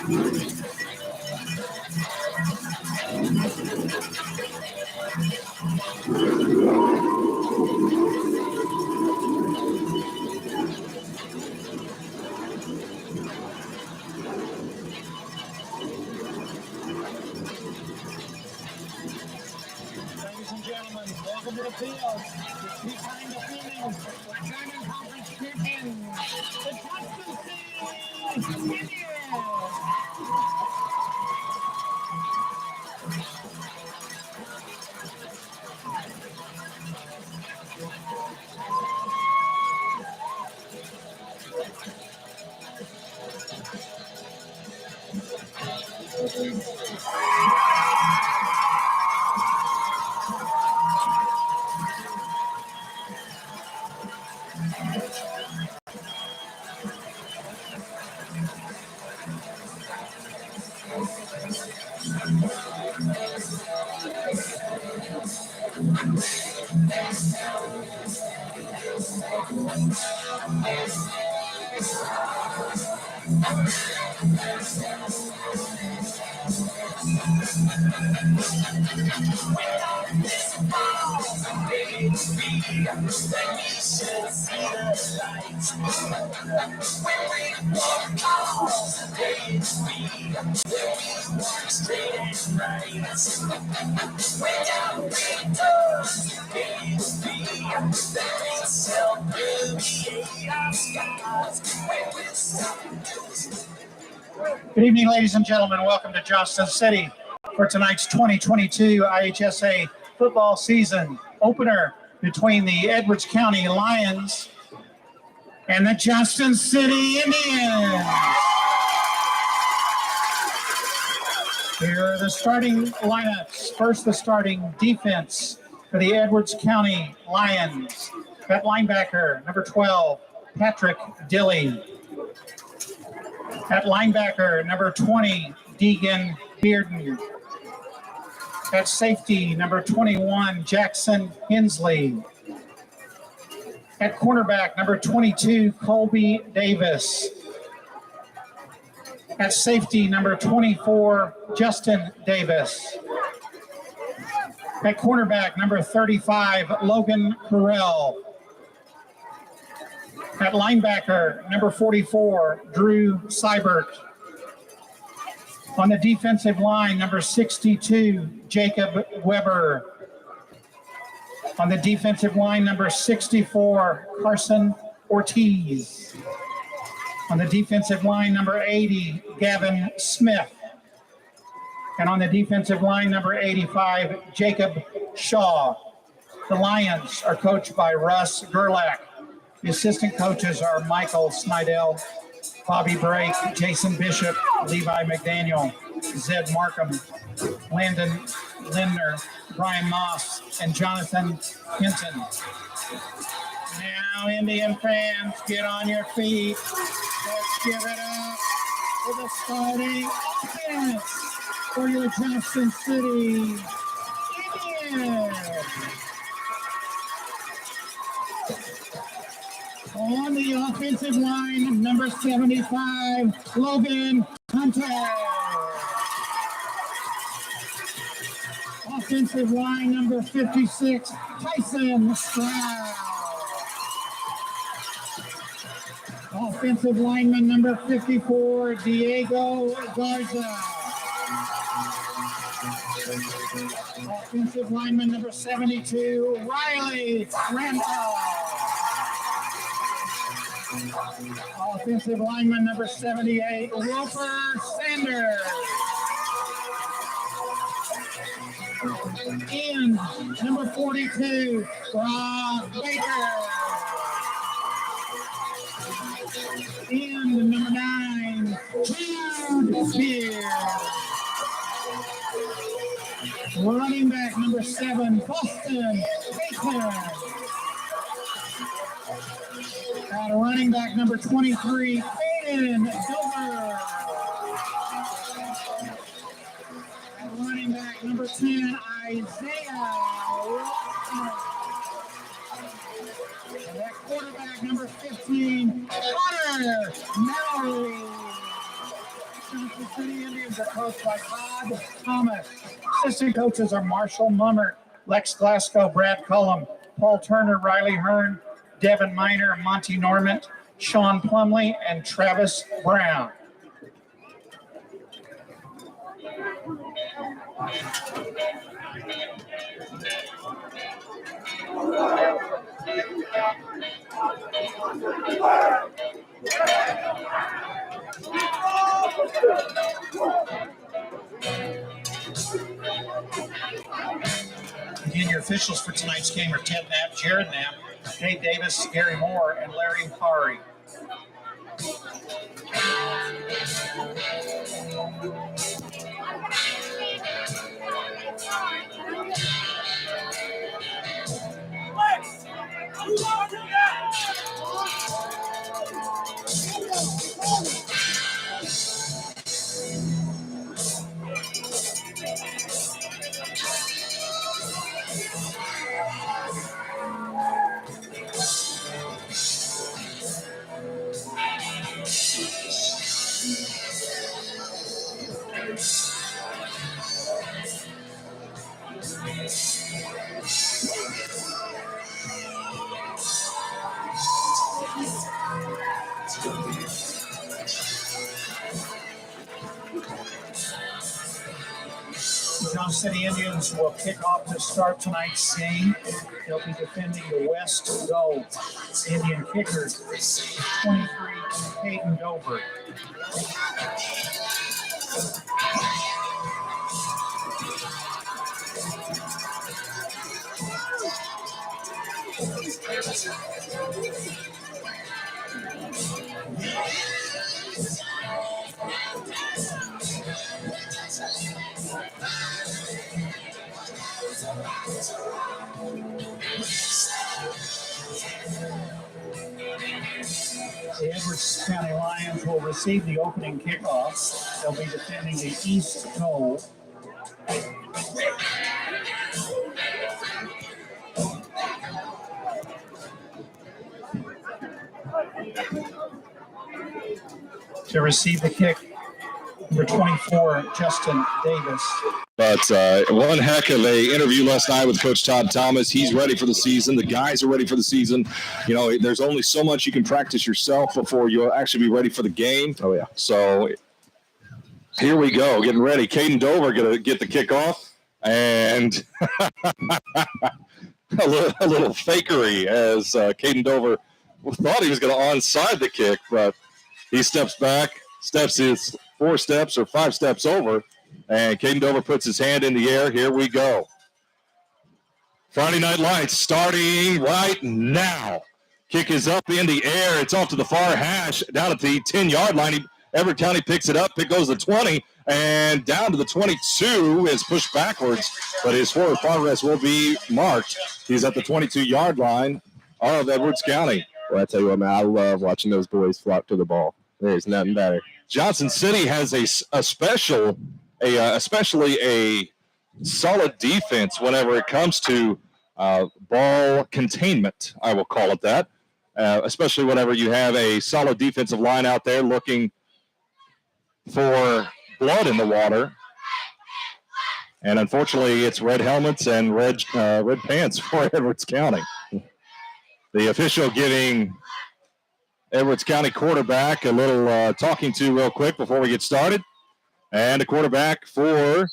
and gentlemen, welcome to the field. The two-time defending German Conference champion, the Jackson City Indians. Good evening, ladies and gentlemen. Welcome to Jackson City for tonight's 2022 IHSA football season opener between the Edwards County Lions and the Jackson City Indians. Here are the starting lineups. First, the starting defense for the Edwards County Lions. At linebacker, number 12, Patrick Dilley. At linebacker, number 20, Deegan Bearden. At safety, number 21, Jackson Hensley. At cornerback, number 22, Colby Davis. At safety, number 24, Justin Davis. At cornerback, number 35, Logan Carell. At linebacker, number 44, Drew Seibert. On the defensive line, number 62, Jacob Weber. On the defensive line, number 64, Carson Ortiz. On the defensive line, number 80, Gavin Smith. And on the defensive line, number 85, Jacob Shaw. The Lions are coached by Russ Gerlach. The assistant coaches are Michael Snidell, Bobby Brake, Jason Bishop, Levi McDaniel, Zed Markham, Landon Lindner, Brian Moss, and Jonathan Hinton. Now, Indian fans, get on your feet. Let's give it up for the starting offense for your Jackson City Indians. On the offensive line, number 75, Logan Hunter. Offensive line, number 56, Tyson Stroud. Offensive lineman, number 54, Diego Garza. Offensive lineman, number 72, Riley Randall. Offensive lineman number 78, Roper Sanders. And number 42, Rob Baker. And number 9, Jude Spears. Running back number 7, Boston Baker. At running back number 23, Aiden Dover. At running back number 10, Isaiah Walker. And at quarterback number 15, Connor Mallory. The City Indians are coached by Todd Thomas. Assistant coaches are Marshall Mummert, Lex Glasgow, Brad Cullum, Paul Turner, Riley Hearn, Devin Miner, Monty Normant, Sean Plumley, and Travis Brown. Again, your officials for tonight's game are Ted Knapp, Jared Knapp, Dave Davis, Gary Moore, and Larry Hari. Johnson City Indians will kick off to start tonight's game. They'll be defending the West goal. Indian kicker, 23, Caden Dover. The Edwards County Lions will receive the opening kickoff. They'll be defending the East goal. To receive the kick, number 24, Justin Davis. But one heck of a interview last night with Coach Todd Thomas. He's ready for the season. The guys are ready for the season. You know, there's only so much you can practice yourself before you'll actually be ready for the game. Oh, yeah. So here we go, getting ready. Caden Dover going to get the kickoff. And a little fakery as Caden Dover thought he was going to onside the kick, but he steps back, steps his 4 steps or 5 steps over, and Caden Dover puts his hand in the air. Here we go. Friday Night Lights starting right now. Kick is up in the air. It's off to the far hash down at the 10-yard line. Everett County picks it up. It goes to the 20 and down to the 22 is pushed backwards, but his forward progress will be marked. He's at the 22-yard line of Edwards County. Well, I tell you what, man, I love watching those boys flock to the ball. There's nothing better. Johnson City has especially a solid defense whenever it comes to ball containment, I will call it that, especially whenever you have a solid defensive line out there looking for blood in the water. And unfortunately, it's red helmets and red pants for Edwards County. The official giving Edwards County quarterback a little talking to real quick before we get started. And the quarterback for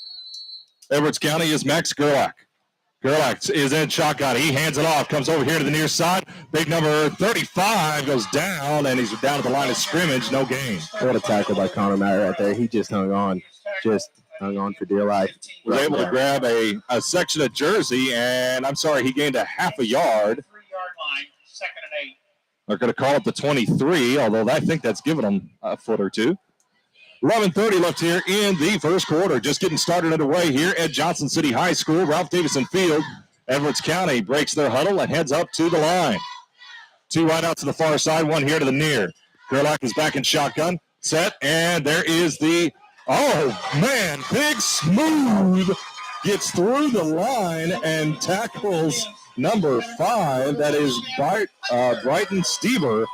Edwards County is Max Gerlach. Gerlach is in shotgun. He hands it off, comes over here to the near side. Big number 35 goes down, and he's down at the line of scrimmage. No gain. What a tackle by Connor Mayer right there. He just hung on for dear life. Was able to grab a section of jersey, and I'm sorry, he gained a half a yard. 3-yard line, 2nd and 8. They're going to call it the 23, although I think that's given them a foot or two. 11:30 left here in the first quarter. Just getting started underway here at Johnson City High School. Ralph Davison Field. Edwards County breaks their huddle and heads up to the line. 2 right out to the far side, 1 here to the near. Gerlach is back in shotgun, set, and there is the, Big Smooth gets through the line and tackles number 5. That is Brighton Stever.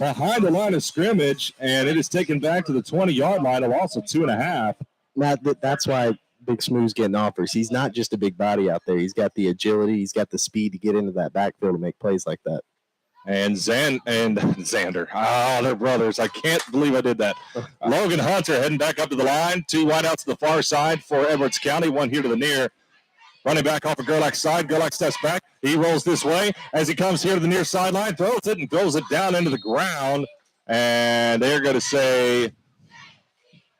behind the line of scrimmage, and it is taken back to the 20-yard line, a loss of 2.5. That's why Big Smooth's getting offers. He's not just a big body out there. He's got the agility. He's got the speed to get into that backfield and make plays like that. And Xander. They're brothers. I can't believe I did that. Logan Hunter heading back up to the line. 2 wideouts to the far side for Edwards County. 1 here to the near. Running back off of Gerlach's side. Gerlach steps back. He rolls this way as he comes here to the near sideline. Throws it and throws it down into the ground. And they're going to say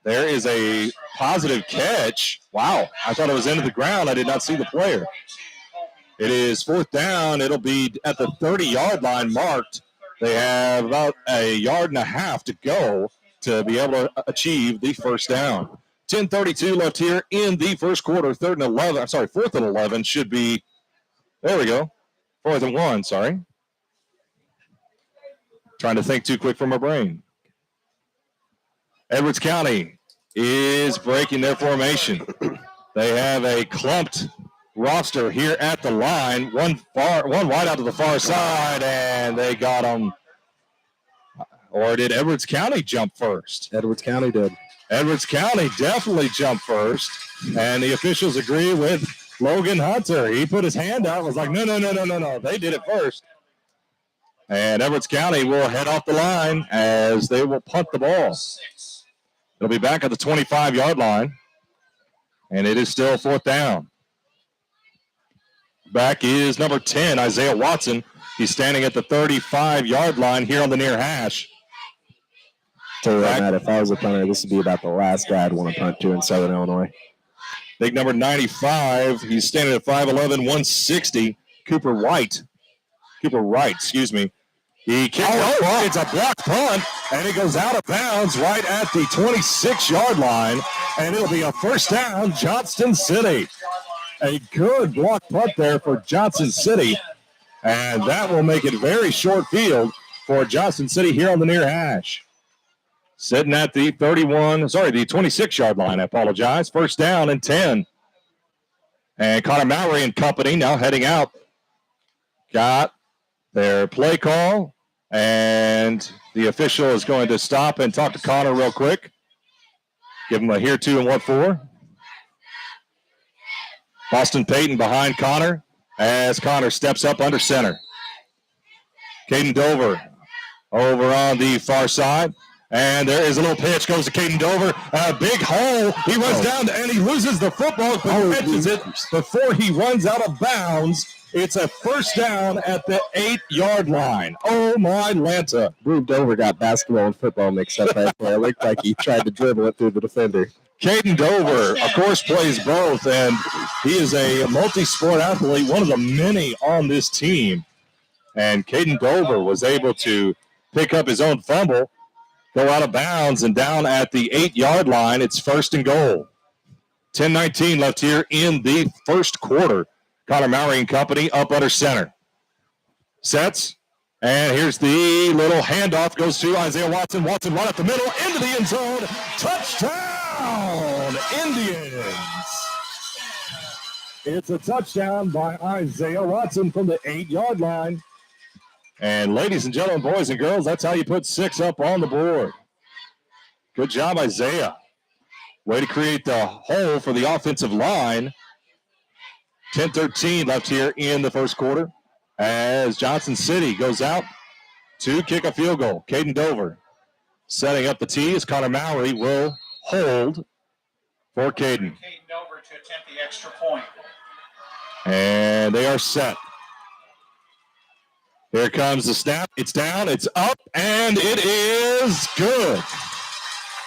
there is a positive catch. Wow. I thought it was into the ground. I did not see the player. It is 4th down. It'll be at the 30-yard line marked. They have about a yard and a half to go to be able to achieve the first down. 10:32 left here in the first quarter. 4th and 11 should be, there we go. 4th and 1, sorry. Trying to think too quick for my brain. Edwards County is breaking their formation. They have a clumped roster here at the line. One wide out to the far side, and they got them. Or did Edwards County jump first? Edwards County did. Edwards County definitely jumped first, and the officials agree with Logan Hunter. He put his hand out and was like, no. They did it first. And Edwards County will head off the line as they will punt the ball. It'll be back at the 25-yard line, and it is still 4th down. Back is number 10, Isaiah Watson. He's standing at the 35-yard line here on the near hash. Tell you what, Matt, if I was a punter, this would be about the last guy I'd want to punt to in Southern Illinois. Big number 95. He's standing at 5'11", 160. Cooper Wright, excuse me. He kicks it. It's a block punt, and it goes out of bounds right at the 26-yard line, and it'll be a first down, Johnston City. A good block punt there for Johnson City, and that will make it very short field for Johnson City here on the near hash. Sitting at the 26-yard line, I apologize. First down and 10. And Connor Mallory and company now heading out. Got their play call, and the official is going to stop and talk to Connor real quick. Give him a here, 2, and what for. Boston Payton behind Connor as Connor steps up under center. Caden Dover over on the far side. And there is a little pitch, goes to Caden Dover. A big hole. He runs down and he loses the football, but catches it before he runs out of bounds. It's a first down at the 8-yard line. Oh, my Lanta. Bruce Dover got basketball and football mixed up right there. It looked like he tried to dribble it through the defender. Caden Dover, of course, plays both, and he is a multi-sport athlete, one of the many on this team. And Caden Dover was able to pick up his own fumble, go out of bounds, and down at the 8-yard line, it's 1st and goal. 10:19 left here in the first quarter. Connor Mallory and company up under center. Sets, and here's the little handoff, goes to Isaiah Watson. Watson right up the middle, into the end zone. Touchdown, Indians. It's a touchdown by Isaiah Watson from the 8-yard line. And ladies and gentlemen, boys and girls, that's how you put 6 up on the board. Good job, Isaiah. Way to create the hole for the offensive line. 10:13 left here in the first quarter as Johnson City goes out to kick a field goal. Caden Dover setting up the tee as Connor Mallory will hold for Caden. Caden Dover to attempt the extra point. And they are set. Here comes the snap. It's down, it's up, and it is good.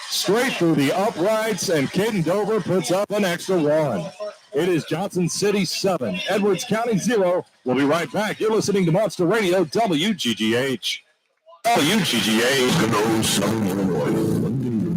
Straight through the uprights, and Caden Dover puts up an extra one. It is Johnson City 7, Edwards County 0. We'll be right back. You're listening to Monster Radio, WGGH. WGGH.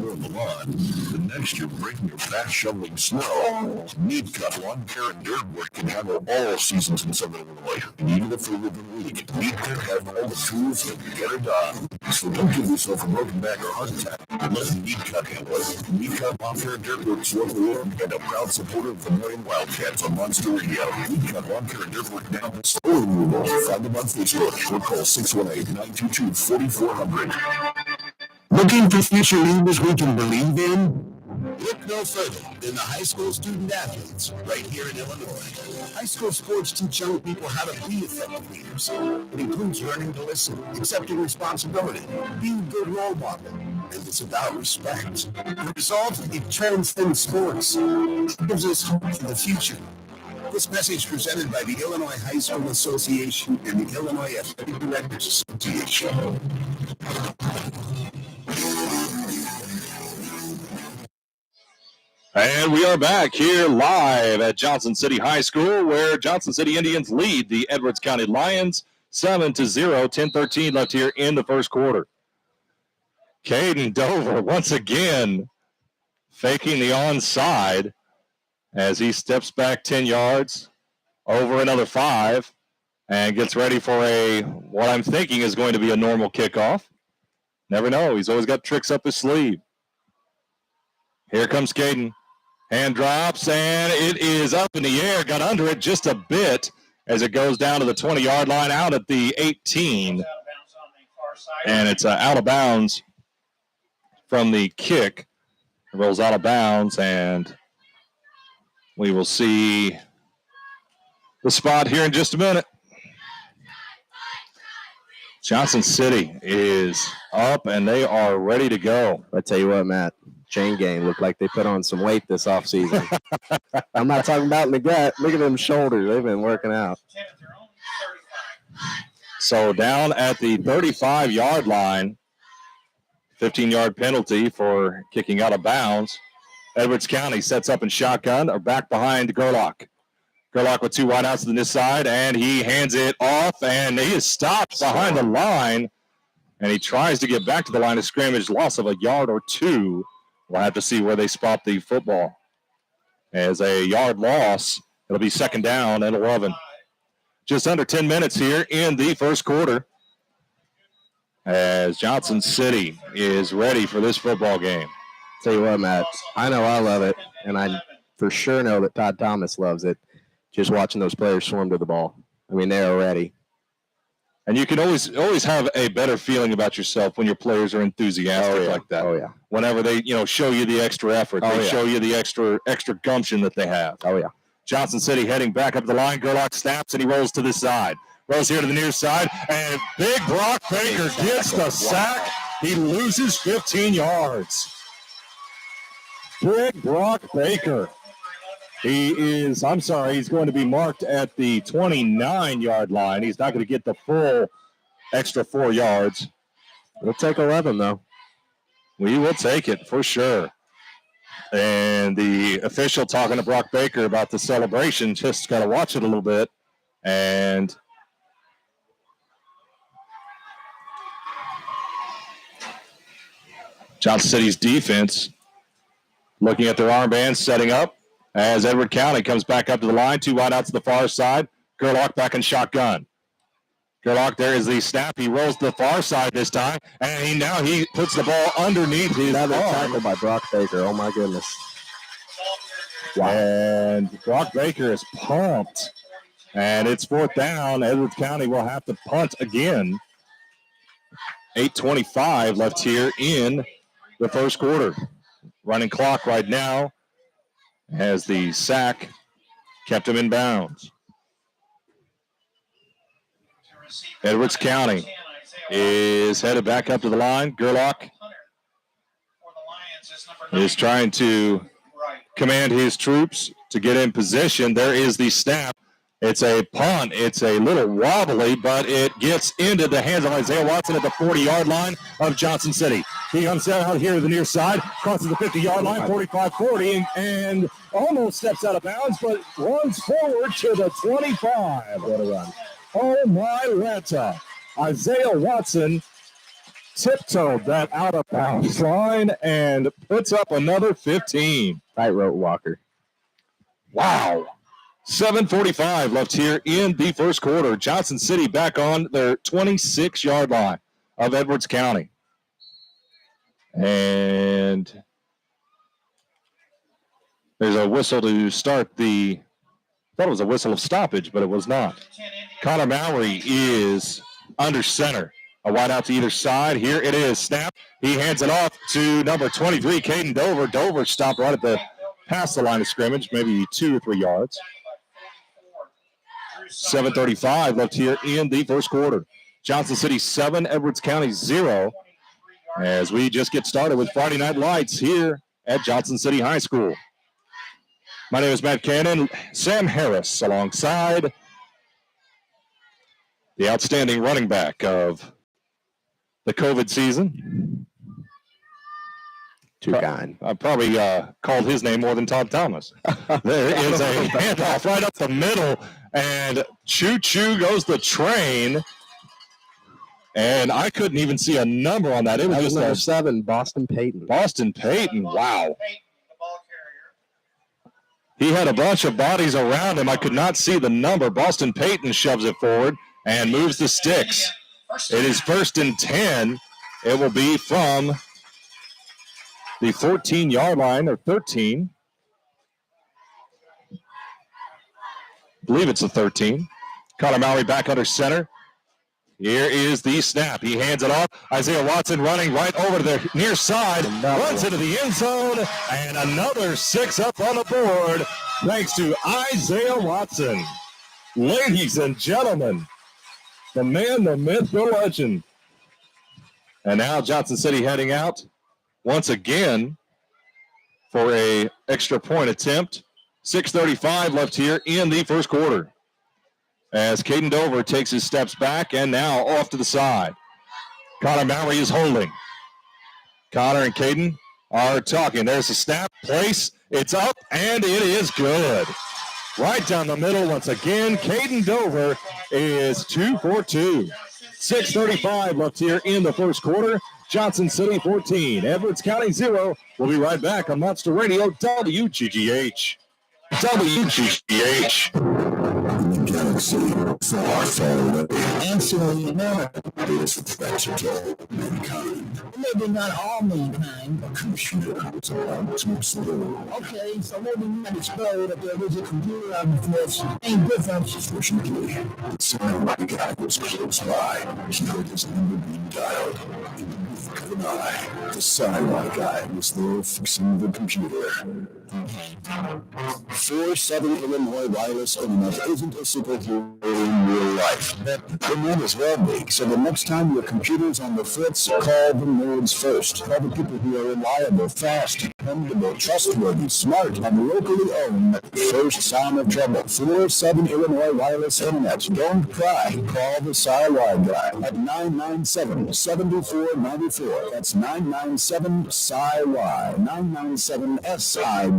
on the lawn. The next you're breaking or fast shoveling snow. Meat Cut Lawn Care and Dirt Work can handle all seasons in Southern Illinois, and even if they live in week. Meat Cut has all the tools to get it done. So don't give yourself a broken back or heart attack. Let Meat Cut handle it. Meat Cut Lawn Care and Dirt Work is locally owned and a proud supporter of the Marion Wildcats on Monster Radio. Meat Cut Lawn Care and Dirt Work now has snow removal. Find them on Facebook or call 618-922-4400. Looking for future leaders we can believe in? Look no further than the high school student athletes right here in Illinois. High school sports teach young people how to be effective leaders. It includes learning to listen, accepting responsibility, being a good role model, and it's about respect. The result, it transcends sports. It gives us hope for the future. This message presented by the Illinois High School Association and the Illinois Athletic Directors Association. And we are back here live at Johnson City High School, where Johnson City Indians lead the Edwards County Lions 7-0, 10-13 left here in the first quarter. Caden Dover once again faking the onside as he steps back 10 yards, over another 5, and gets ready for what I'm thinking is going to be a normal kickoff. Never know. He's always got tricks up his sleeve. Here comes Caden. Hand drops, and it is up in the air. Got under it just a bit as it goes down to the 20-yard line, out at the 18. And it's out of bounds from the kick. It rolls out of bounds, and we will see the spot here in just a minute. Johnson City is up, and they are ready to go. I tell you what, Matt. Chain gang looked like they put on some weight this offseason. I'm not talking about in the gut. Look at them shoulders. They've been working out. So down at the 35-yard line, 15-yard penalty for kicking out of bounds. Edwards County sets up in shotgun, or back behind Gerlach. Gerlach with 2 wideouts to this side, and he hands it off, and he is stopped behind the line, and he tries to get back to the line of scrimmage, loss of a yard or 2. We'll have to see where they spot the football. As a yard loss, it'll be second down at 11. Just under 10 minutes here in the first quarter as Johnson City is ready for this football game. Tell you what, Matt, I know I love it, and I for sure know that Todd Thomas loves it, just watching those players swarm to the ball. I mean, they're ready. And you can always have a better feeling about yourself when your players are enthusiastic like that. Oh, yeah. Whenever they, show you the extra effort. They show you the extra gumption that they have. Oh, yeah. Johnson City heading back up the line. Gerlach snaps, and he rolls to the side. Rolls here to the near side, and big Brock Baker gets the sack. He loses 15 yards. Big Brock Baker. He's going to be marked at the 29-yard line. He's not going to get the full extra 4 yards. We'll take 11, though. We will take it for sure. And the official talking to Brock Baker about the celebration, just got to watch it a little bit. And Johnson City's defense looking at their armbands, setting up. As Edward County comes back up to the line, 2 wide out to the far side. Gerlach back in shotgun. Gerlach, there is the snap. He rolls to the far side this time, and he puts the ball underneath his Another arm. tackle by Brock Baker. Oh, my goodness. Wow. And Brock Baker is pumped, and it's 4th down. Edwards County will have to punt again. 8:25 left here in the first quarter. Running clock right now. As the sack kept him in bounds. Edwards County is headed back up to the line. Gerlach is trying to command his troops to get in position. There is the snap. It's a punt. It's a little wobbly, but it gets into the hands of Isaiah Watson at the 40-yard line of Johnson City. He comes out here to the near side, crosses the 50-yard line, 45-40, and almost steps out of bounds, but runs forward to the 25. What a run. Oh, my Lanta. Isaiah Watson tiptoed that out of bounds line and puts up another 15. Tightrope walker. Wow. 7:45 left here in the first quarter. Johnson City back on their 26-yard line of Edwards County. And there's a whistle to start the, I thought it was a whistle of stoppage, but it was not. Connor Mallory is under center. A wide out to either side. Here it is. Snap. He hands it off to number 23, Caden Dover. Dover stopped right at the past the line of scrimmage, maybe 2 or 3 yards. 7:35 left here in the first quarter. Johnson City 7, Edwards County 0. As we just get started with Friday Night Lights here at Johnson City High School. My name is Matt Cannon. Sam Harris alongside the outstanding running back of the COVID season. Too kind. I probably called his name more than Todd Thomas. There is a handoff right up the middle, and choo-choo goes the train. And I couldn't even see a number on that. It was That just number a 7, Boston Payton. Boston Payton. Wow. He had a bunch of bodies around him. I could not see the number. Boston Payton shoves it forward and moves the sticks. It is 1st and 10. It will be from the 14-yard line, or 13. I believe it's the 13. Connor Mallory back under center. Here is the snap. He hands it off. Isaiah Watson running right over to the near side. Runs into the end zone. And another 6 up on the board thanks to Isaiah Watson. Ladies and gentlemen, the man, the myth, the legend. And now Johnson City heading out once again for a extra point attempt. 6:35 left here in the first quarter. As Caden Dover takes his steps back and now off to the side. Connor Mallory is holding. Connor and Caden are talking. There's a snap, place, it's up, and it is good. Right down the middle once again. Caden Dover is 2 for 2. 6:35 left here in the first quarter. Johnson City 14, Edwards County 0. We'll be right back on Monster Radio, WGGH. WGGH. Galaxy far, far away. Answering the biggest threats to mankind. Maybe not all mankind. A computer is about to explode. Okay, so maybe not explode if there is a computer on the fritz. Ain't different. Fortunately, the samurai guy was close by. He heard his number being dialed. In the blink of an eye, the samurai guy was there fixing the computer. 4-7 Illinois Wireless Internet isn't a superhero in real life, but the man is well big, so the next time your computer's on the fritz, call the nerds first. Call the people who are reliable, fast, dependable, trustworthy, smart, and locally owned. First sign of trouble. 4-7 Illinois Wireless Internet. Don't cry. Call the Siwi guy at 997-7494. That's 997-SIWI. 997-SIWI.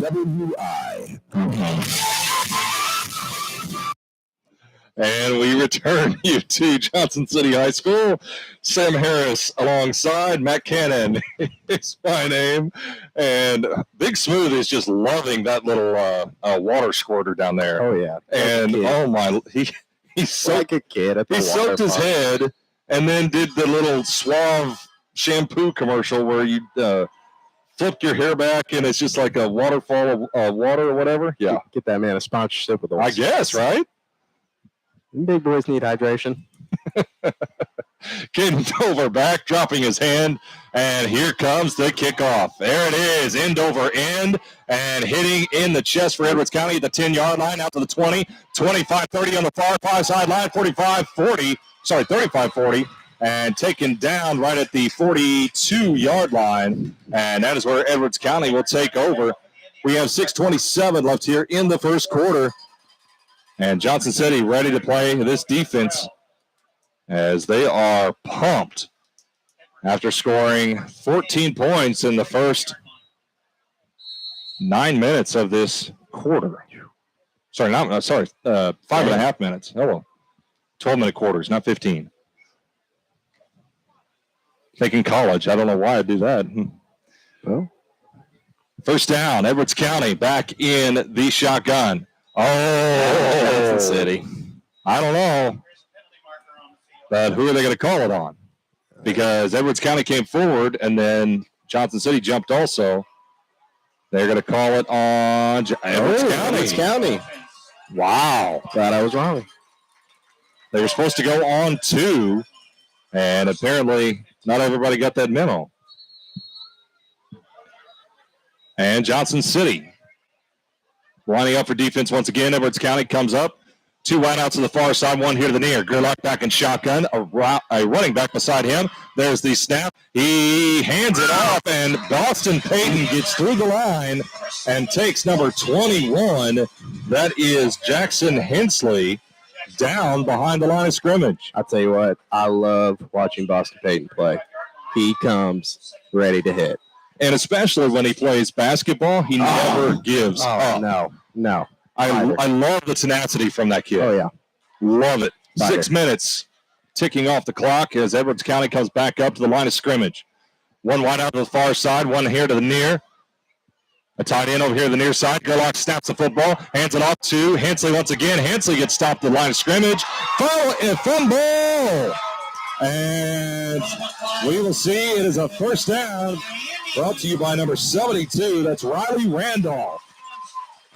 And we return you to Johnson City High School. Sam Harris alongside Matt Cannon is my name. And Big Smooth is just loving that little water squirter down there. Oh, yeah. And, oh, my, he's Like a kid at the he water soaked his park. head and then did the little Suave shampoo commercial where you flip your hair back and it's just like a waterfall of water or whatever. Yeah. Get that man a sponsorship with the I guess, right? Big boys need hydration. Caden Dover back, dropping his hand, and here comes the kickoff. There it is, end over end, and hitting in the chest for Edwards County at the 10-yard line, out to the 20, 25-30 on the far sideline, 35-40, and taken down right at the 42-yard line, and that is where Edwards County will take over. We have 6:27 left here in the first quarter, and Johnson City ready to play this defense as they are pumped after scoring 14 points in the first 9 minutes of this quarter. 5.5 minutes. Oh, well, 12-minute quarters, not 15. Thinking college. I don't know why I do that. Well, first down, Edwards County back in the shotgun. Oh, Johnson City. I don't know. But who are they going to call it on? Because Edwards County came forward, and then Johnson City jumped also. They're going to call it on Edwards County. Edwards County. Wow. Thought I was wrong. They were supposed to go on 2, and apparently not everybody got that memo. And Johnson City lining up for defense once again. Edwards County comes up. 2 wideouts to the far side, 1 here to the near. Gerlach back in shotgun. A running back beside him. There's the snap. He hands it off, and Boston Payton gets through the line and takes number 21. That is Jackson Hensley down behind the line of scrimmage. I'll tell you what, I love watching Boston Payton play. He comes ready to hit. And especially when he plays basketball, he never gives up. No. I love the tenacity from that kid. Oh, yeah. Love it. Fighter. 6 minutes ticking off the clock as Edwards County comes back up to the line of scrimmage. 1 wide out to the far side, 1 here to the near. A tight end over here to the near side. Gerlach snaps the football, hands it off to Hensley once again. Hensley gets stopped at the line of scrimmage. Fumble! And we will see it is a first down brought to you by number 72. That's Riley Randolph.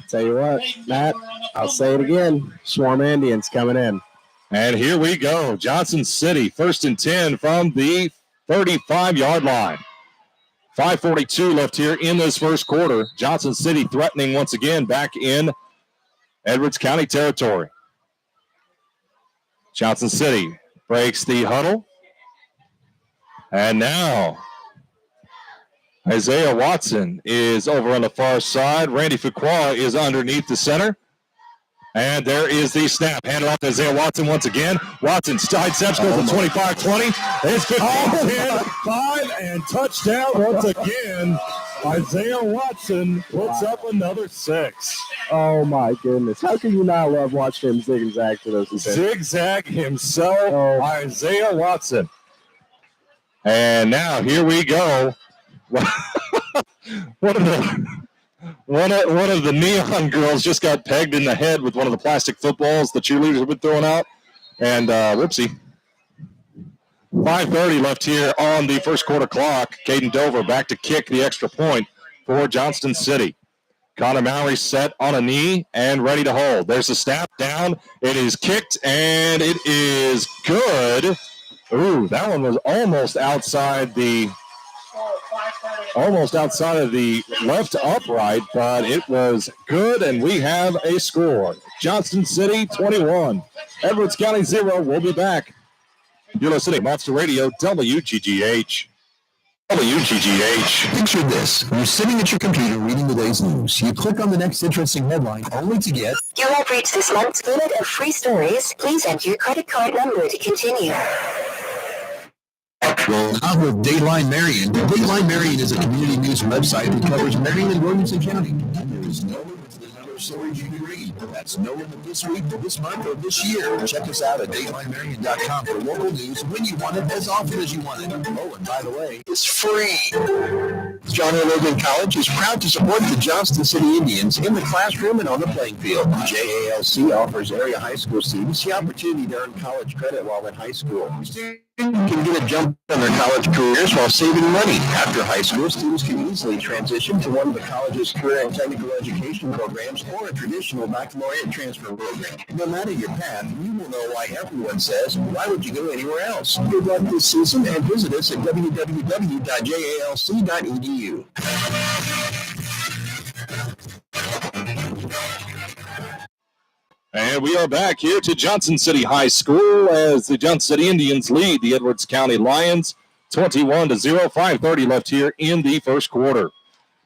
Tell you what, Matt, I'll say it again. Swarm Indians coming in. And here we go. Johnson City, 1st and 10 from the 35-yard line. 5:42 left here in this first quarter. Johnson City threatening once again back in Edwards County territory. Johnson City breaks the huddle. And now Isaiah Watson is over on the far side. Randy Fuqua is underneath the center. And there is the snap. Handed off to Isaiah Watson once again. Watson side steps, goes to 25-20. It's 15-5 and touchdown once again. Isaiah Watson puts up another 6. Oh, my goodness. How can you not love watching him zigzag for those? Zigzag himself, Isaiah Watson. And now here we go. One of the neon girls just got pegged in the head with one of the plastic footballs the cheerleaders have been throwing out. And whoopsie. 5:30 left here on the first quarter clock. Caden Dover back to kick the extra point for Johnston City. Connor Mallory set on a knee and ready to hold. There's a snap down. It is kicked, and it is good. Ooh, that one was almost outside of the left upright, but it was good, and we have a score. Johnston City 21, Edwards County 0. We'll be back. You're listening to Monster Radio, WGGH. WGGH. Picture this. You're sitting at your computer reading the day's news. You click on the next interesting headline only to get... You have reached this month's limit of free stories. Please enter your credit card number to continue. Well, now with Dateline Marion. Dateline Marion is a community news website that covers Marion and Williamson County. And there is no limit to the number of stories you can read. That's no limit this week, this month, or this year. Check us out at DatelineMarion.com for local news when you want it, as often as you want it. Oh, and by the way, it's free. John A. Logan College is proud to support the Johnston City Indians in the classroom and on the playing field. JALC offers area high school students the opportunity to earn college credit while in high school. Students can get a jump on their college careers while saving money. After high school, students can easily transition to one of the college's career and technical education programs or a traditional baccalaureate transfer program. No matter your path, you will know why everyone says, why would you go anywhere else? Good luck this season and visit us at www.jalc.edu. And we are back here to Johnson City High School as the Johnson City Indians lead the Edwards County Lions 21-0. 5:30 left here in the first quarter.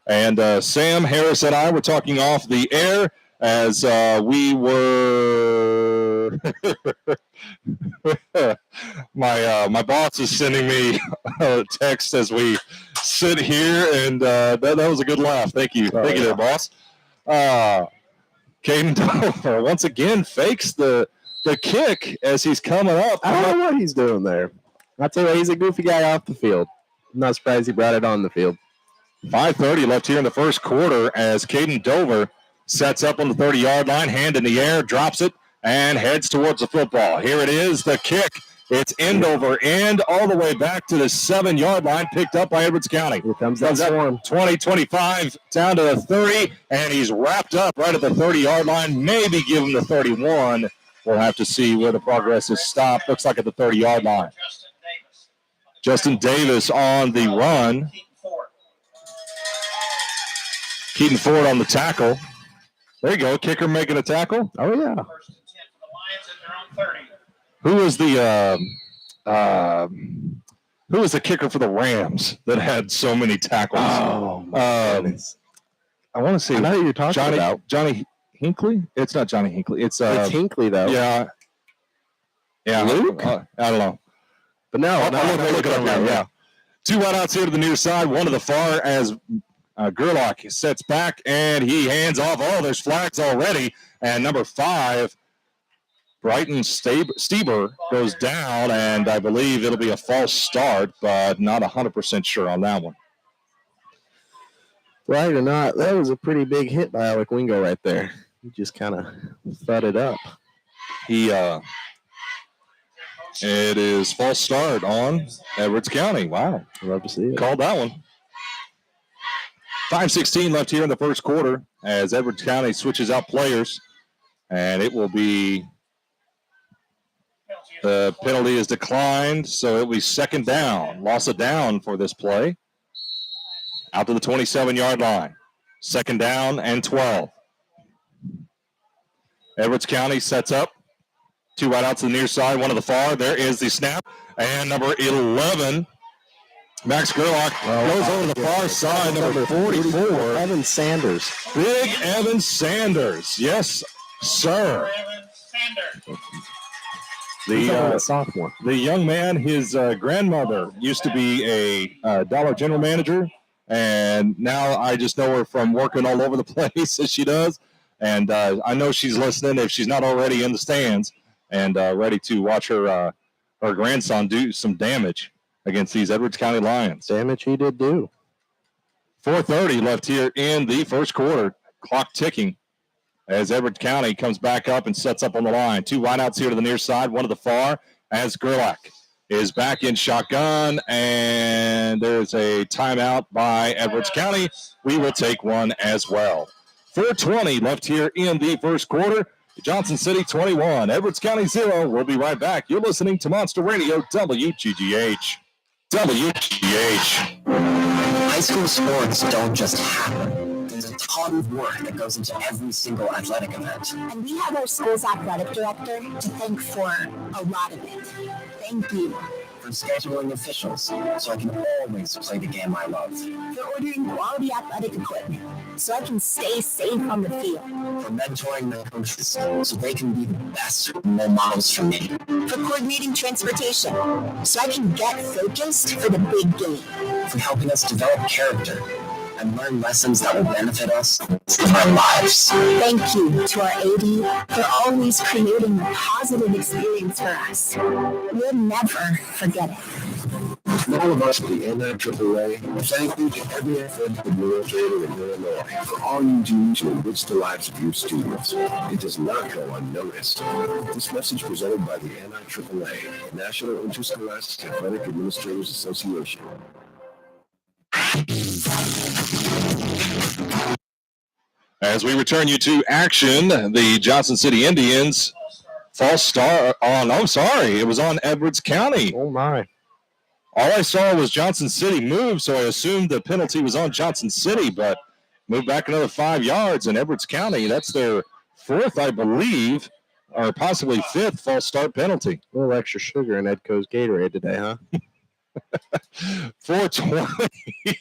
And Sam Harris and I were talking off the air as we were my boss is sending me a text as we sit here, and that was a good laugh. Thank you. Thank you there, boss. Caden Dover once again fakes the kick as he's coming up. I don't know what he's doing there. I'd say he's a goofy guy off the field. I'm not surprised he brought it on the field. 5:30 left here in the first quarter as Caden Dover sets up on the 30-yard line, hand in the air, drops it, and heads towards the football. Here it is, the kick. It's end over end all the way back to the 7-yard line, picked up by Edwards County. Here comes that swarm. 20, 25, down to the 30, and he's wrapped up right at the 30-yard line. Maybe give him the 31. We'll have to see where the progress is stopped. Looks like at the 30-yard line. Justin Davis on the run. Keaton Ford on the tackle. There you go, kicker making a tackle. Oh, yeah. Who was the kicker for the Rams that had so many tackles? Oh, my goodness. I want to say I know who you're talking about. Johnny Hinckley? It's not Johnny Hinckley. It's Hinckley, though. Yeah. Yeah. Luke? I don't know. But no, I'll look it up now. Yeah. Two wideouts here to the near side, one to the far as Gerlach sets back and he hands off. Oh, there's flags already. And number 5, Brighton Stieber goes down, and I believe it'll be a false start, but not 100% sure on that one. Right or not, that was a pretty big hit by Alec Wingo right there. He just kind of thudded up. It is false start on Edwards County. Wow. Love to see it. Called that one. 5:16 left here in the first quarter as Edwards County switches out players, and it will be the penalty is declined, so it will be second down. Loss of down for this play. Out to the 27-yard line. Second down and 12. Edwards County sets up. Two wideouts to the near side, one to the far. There is the snap. And number 11, Max Gerlach goes over to the far side. Number 44, Evan Sanders. Big Evan Sanders. Yes, sir. The sophomore. The young man, his grandmother used to be a Dollar General manager, and now I just know her from working all over the place as she does. And I know she's listening if she's not already in the stands and ready to watch her grandson do some damage against these Edwards County Lions. Damage he did do. 4:30 left here in the first quarter. Clock ticking as Edwards County comes back up and sets up on the line. Two wideouts here to the near side, one to the far as Gerlach is back in shotgun, and there's a timeout by Edwards County. We will take one as well. 4:20 left here in the first quarter. Johnson City 21, Edwards County 0. We'll be right back. You're listening to Monster Radio, WGGH. WGGH. High school sports don't just happen. There's a ton of work that goes into every single athletic event. And we have our school's athletic director to thank for a lot of it. Thank you. For scheduling officials, so I can always play the game I love. For ordering quality athletic equipment, so I can stay safe on the field. For mentoring the coaches, so they can be the best role models for me. For coordinating transportation, so I can get focused for the big game. For helping us develop character and learn lessons that will benefit us in our lives. Thank you to our AD for always creating a positive experience for us. We'll never forget it. From all of us at the NIAAA, thank you to every athletic administrator in Illinois for all you do to enrich the lives of your students. It does not go unnoticed. This message presented by the NIAAA, National Interscholastic Athletic Administrators Association. As we return you to action, the Johnson City Indians false start on, it was on Edwards County. Oh, my. All I saw was Johnson City move, so I assumed the penalty was on Johnson City, but moved back another 5 yards in Edwards County. That's their fourth, I believe, or possibly fifth false start penalty. A little extra sugar in Edco's Gatorade today, huh? 4:20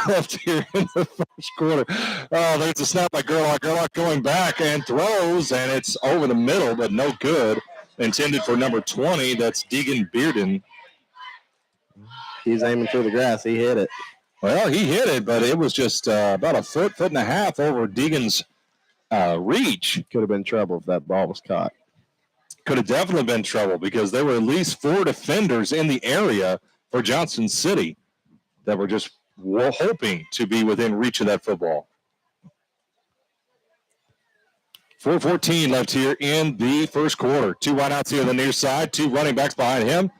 left here in the first quarter. Oh, there's a snap by Gerlach. Gerlach going back and throws, and it's over the middle, but no good. Intended for number 20. That's Deegan Bearden. He's aiming for the grass. He hit it. Well, he hit it, but it was just about a foot and a half over Deegan's reach. Could have been trouble if that ball was caught. could have definitely been trouble because there were at least 4 defenders in the area for Johnson City that were just hoping to be within reach of that football. 4:14 left here in the first quarter. 2 wideouts here on the near side, 2 running backs behind him.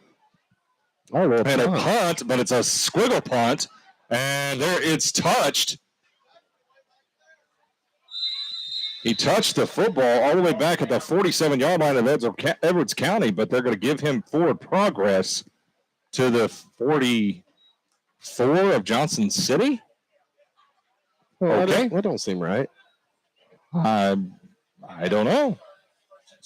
Oh, And a punt, but it's a squiggle punt. And there it's touched. He touched the football all the way back at the 47-yard line of Edwards County, but they're going to give him forward progress to the 44 of Johnson City. Well, Okay. That don't seem right. I don't know.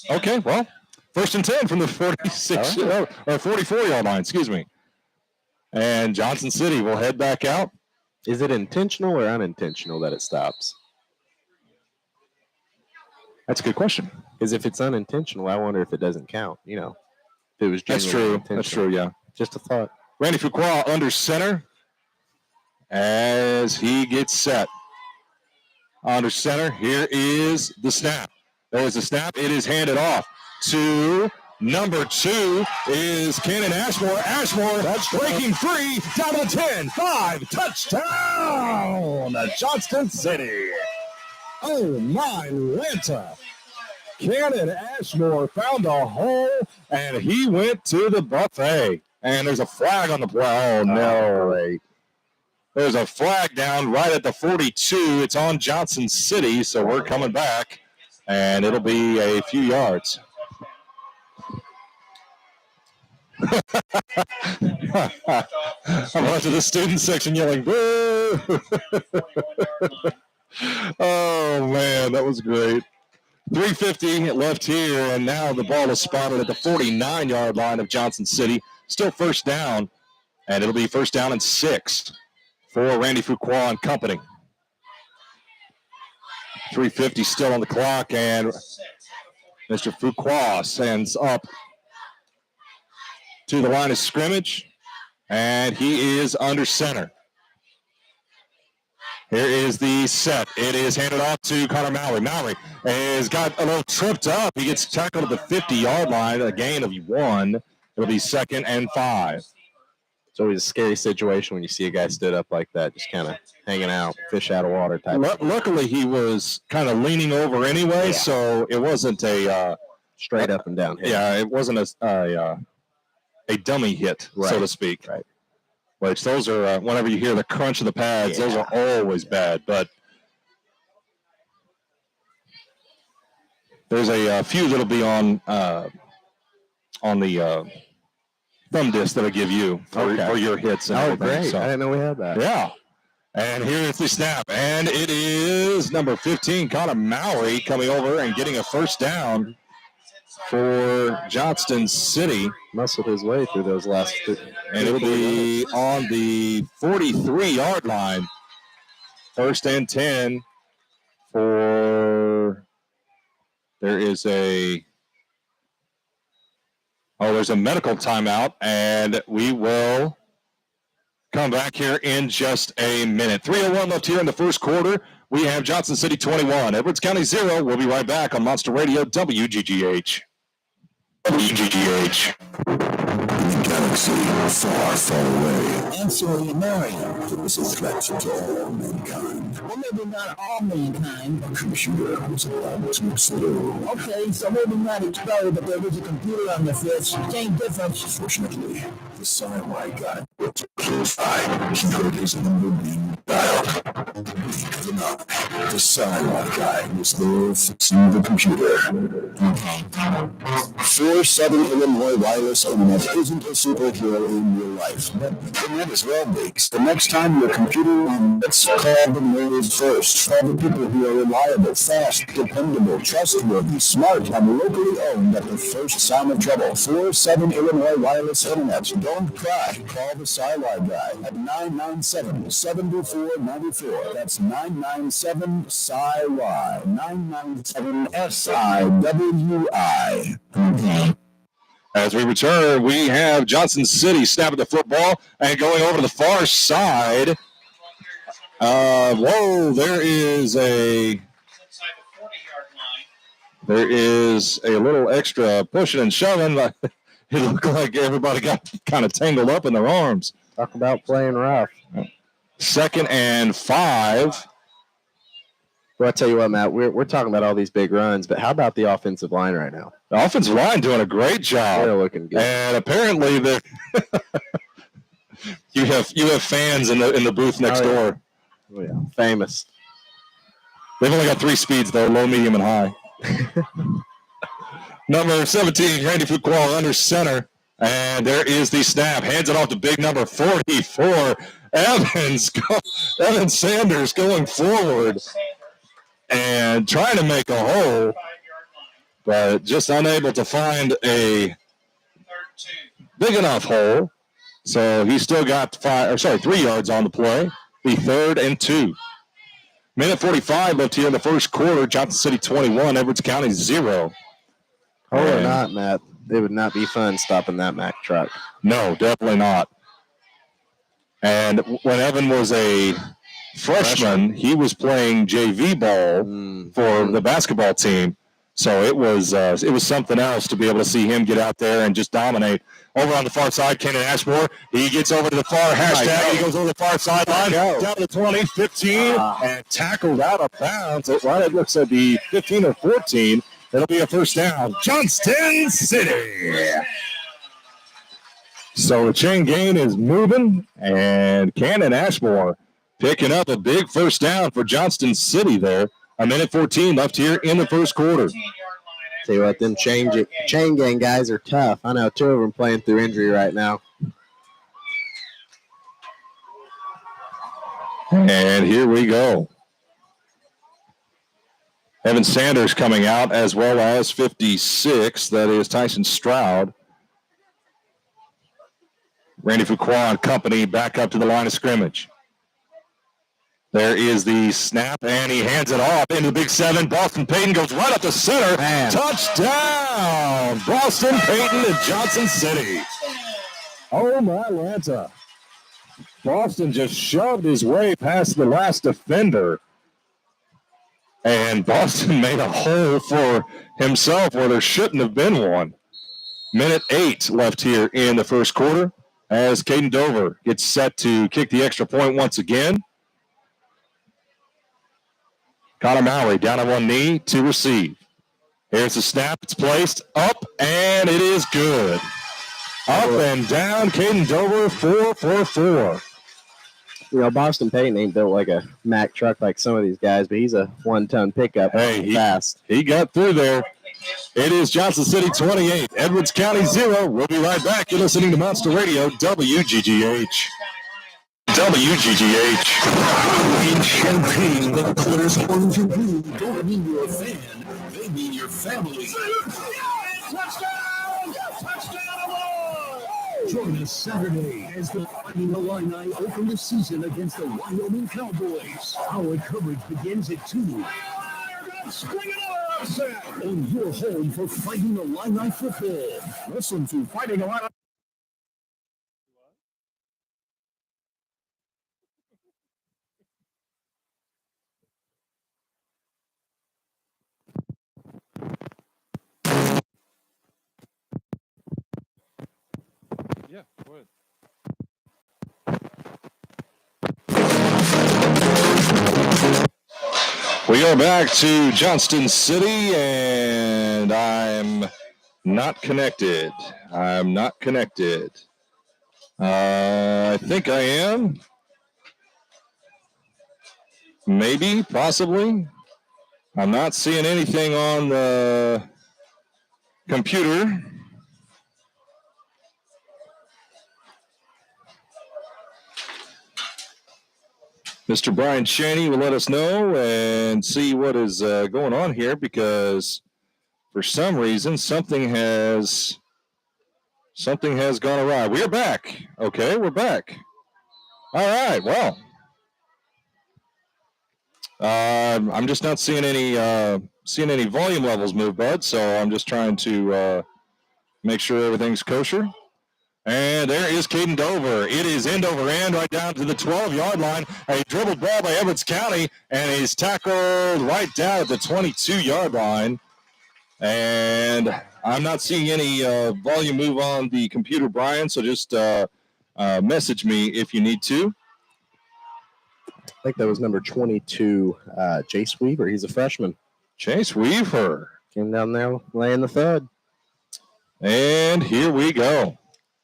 Okay, well, 1st and 10 from the 46 or 44-yard line, excuse me. And Johnson City will head back out. Is it intentional or unintentional that it stops? That's a good question. Because if it's unintentional, I wonder if it doesn't count. You know, if it was That's genuinely true. That's true, yeah. Just a thought. Randy Fuqua under center as he gets set. Under center, here is the snap. There's the snap. It is handed off to number 2 is Cannon Ashmore. Ashmore breaking free down to 10, 5, touchdown, Johnston City. Oh, my Lanta. Cannon Ashmore found a hole, and he went to the buffet. And there's a flag on the play. Oh, no. Right. There's a flag down right at the 42. It's on Johnson City, so we're coming back, and it'll be a few yards. I'm watching the student section yelling, boo! Oh, man, that was great. 3:50 left here, and now the ball is spotted at the 49-yard line of Johnson City. Still first down, and it'll be 1st down and 6 for Randy Fuqua and company. 3:50 still on the clock, and Mr. Fuqua sends up to the line of scrimmage, and he is under center. Here is the set. It is handed off to Connor Mallory. Mallory has got a little tripped up. He gets tackled at the 50-yard line, a gain of 1. It'll be 2nd and 5. It's always a scary situation when you see a guy stood up like that, just kind of hanging out, fish out of water type. Luckily, he was kind of leaning over anyway, so it wasn't a straight up and down hit. Yeah, it wasn't a dummy hit, so to speak. Right. Which those are, whenever you hear the crunch of the pads, those are always bad. But there's a few that'll be on the thumb disc that'll give you for your hits. And everything. Great. So, I didn't know we had that. Yeah. And here is the snap. And it is number 15, Connor Mallory, coming over and getting a 1st down for Johnston City. Muscled his way through those last 2. And it'll be on the 43-yard line. 1st and 10 for – there's a medical timeout, and we will come back here in just a minute. 3:01 left here in the first quarter. We have Johnson City 21, Edwards County 0. We'll be right back on Monster Radio, WGGH. WGGH. In the galaxy far, far away, Answer Marion. there was a threat to all mankind. Well, maybe not all mankind. A computer was about to explode. Okay, so maybe not explode, but there was a computer on the fritz. Same difference. Fortunately, the sci-fi guy was close by. He heard his number being dialed. Blink of an eye. The sci-fi guy was there fixing the computer. 4-7 Illinois Wireless Internet isn't a superhero in real life, but internet is well based. The next time your computer let's call the nerds first. Call the people who are reliable, fast, dependable, trustworthy, smart, and locally owned at the first sign of trouble. 4-7 Illinois Wireless Internet. Don't cry. Call the Sci-Fi guy at 997-7494. That's 997-SCI-Y. 997-SIWI. As we return, we have Johnson City snapping the football and going over to the far side. There is a There is a little extra pushing and shoving. It looked like everybody got kind of tangled up in their arms. Talk about playing rough. 2nd and 5. Well, I tell you what, Matt, we're talking about all these big runs, but how about the offensive line right now? The offensive line doing a great job. They're looking good. And apparently you have fans in the booth next door. Oh yeah, famous. They've only got 3 speeds though: low, medium, and high. Number 17, Randy Fuqua under center, and there is the snap. Hands it off to big number 44, Evan Sanders going forward and trying to make a hole, but just unable to find a big enough hole. So he still got 3 yards on the play. The 3rd and 2. Minute 45 left here in the first quarter. Johnson City 21, Edwards County 0. Or not, Matt. It would not be fun stopping that Mack truck. No, definitely not. And when Evan was a freshman, he was playing JV ball for the basketball team. So it was something else to be able to see him get out there and just dominate. Over on the far side, Kenan Ashmore, he gets over to the far hashtag. He goes over the far sideline, down to the 20, 15, and tackled out of bounds. It looks like the 15 or 14. It'll be a first down. Johnston City. So the chain gain is moving, and Kenan Ashmore picking up a big first down for Johnston City there. A minute 14 left here in the first quarter. Tell you what, them chain gang guys are tough. I know 2 of them playing through injury right now. And here we go. Evan Sanders coming out, as well as 56. That is Tyson Stroud. Randy Fuqua and company back up to the line of scrimmage. There is the snap, and he hands it off into the Big 7. Boston Payton goes right up the center. Man. Touchdown! Boston Payton and Johnson City. Oh, my Lanta. Boston just shoved his way past the last defender. And Boston made a hole for himself where there shouldn't have been one. Minute 8 left here in the first quarter as Caden Dover gets set to kick the extra point once again. Connor Mowry down on one knee to receive. Here's the snap. It's placed up, and it is good. Up and down, Caden Dover, 4 for 4. You know, Boston Payton ain't built like a Mack truck like some of these guys, but he's a 1-ton pickup. Hey, fast. He got through there. It is Johnson City 28, Edwards County 0. We'll be right back. You're listening to Monster Radio, WGGH. WGGH. In Champaign, the colors orange and blue don't mean you're a fan. They mean your family. Join us Saturday as the Fighting Illini open the season against the Wyoming Cowboys. Our coverage begins at 2. On your home for Fighting Illini football. Listen to Fighting Illini. Yeah, go ahead. We go back to Johnston City, and I'm not connected. I think I am. Maybe, possibly. I'm not seeing anything on the computer. Mr. Brian Chaney will let us know and see what is going on here, because for some reason something has gone awry. We're back. Okay, we're back. All right. Well, I'm just not seeing any volume levels move, bud. So I'm just trying to make sure everything's kosher. And there is Caden Dover. It is end over end right down to the 12-yard line. A dribbled ball by Edwards County, and he's tackled right down at the 22-yard line. And I'm not seeing any volume move on the computer, Brian, so just message me if you need to. I think that was number 22, Jace Weaver. He's a freshman. Chase Weaver. Came down there laying the thud. And here we go.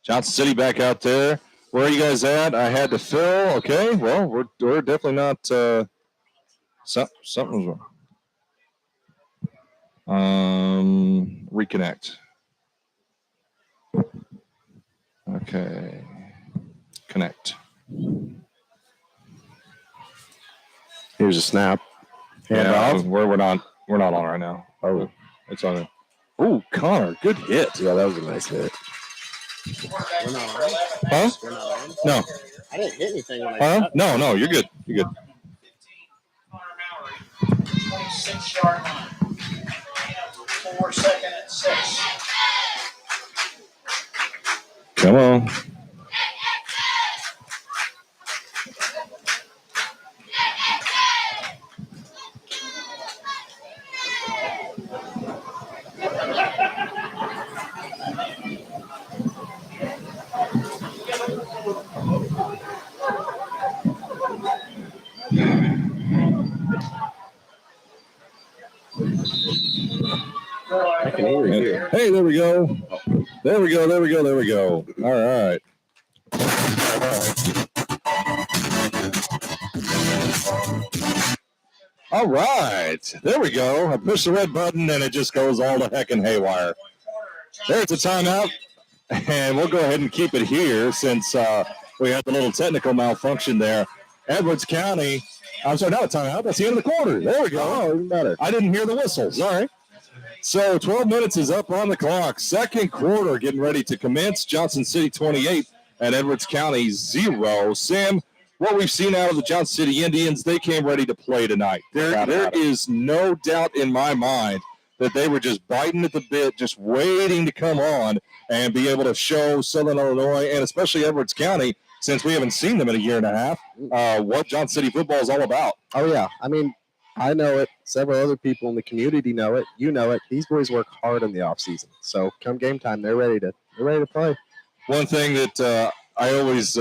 Johnson City back out there. Where are you guys at? I had to fill. Okay, well, we're definitely not something's wrong. Reconnect. Okay. Connect. Here's a snap. Yeah, we're not on right now. Oh, it's on. Oh, Connor, good hit. Yeah, that was a nice hit. We're not on. Huh? We're not on. No. I didn't hit anything when I Huh? got No, you're good. You're good. 26-yard line. 4 second and 6. Come on. I can hear you. Hey, there we go. There we go. All right. All right. There we go. I push the red button and it just goes all to heck and haywire. There's a timeout. And we'll go ahead and keep it here since we had the little technical malfunction there. Edwards County. I'm sorry, not a timeout. That's the end of the quarter. There we go. Oh, even better. I didn't hear the whistles. All right. So 12 minutes is up on the clock. Second quarter getting ready to commence. Johnson City 28 and Edwards County 0. Sam, what we've seen out of the Johnson City Indians, they came ready to play tonight. There is no doubt in my mind that they were just biting at the bit, just waiting to come on and be able to show Southern Illinois and especially Edwards County, since we haven't seen them in a year and a half, what Johnson City football is all about. Oh, yeah. I mean, I know it. Several other people in the community know it. You know it. These boys work hard in the offseason. So come game time, they're ready to play. One thing that I always,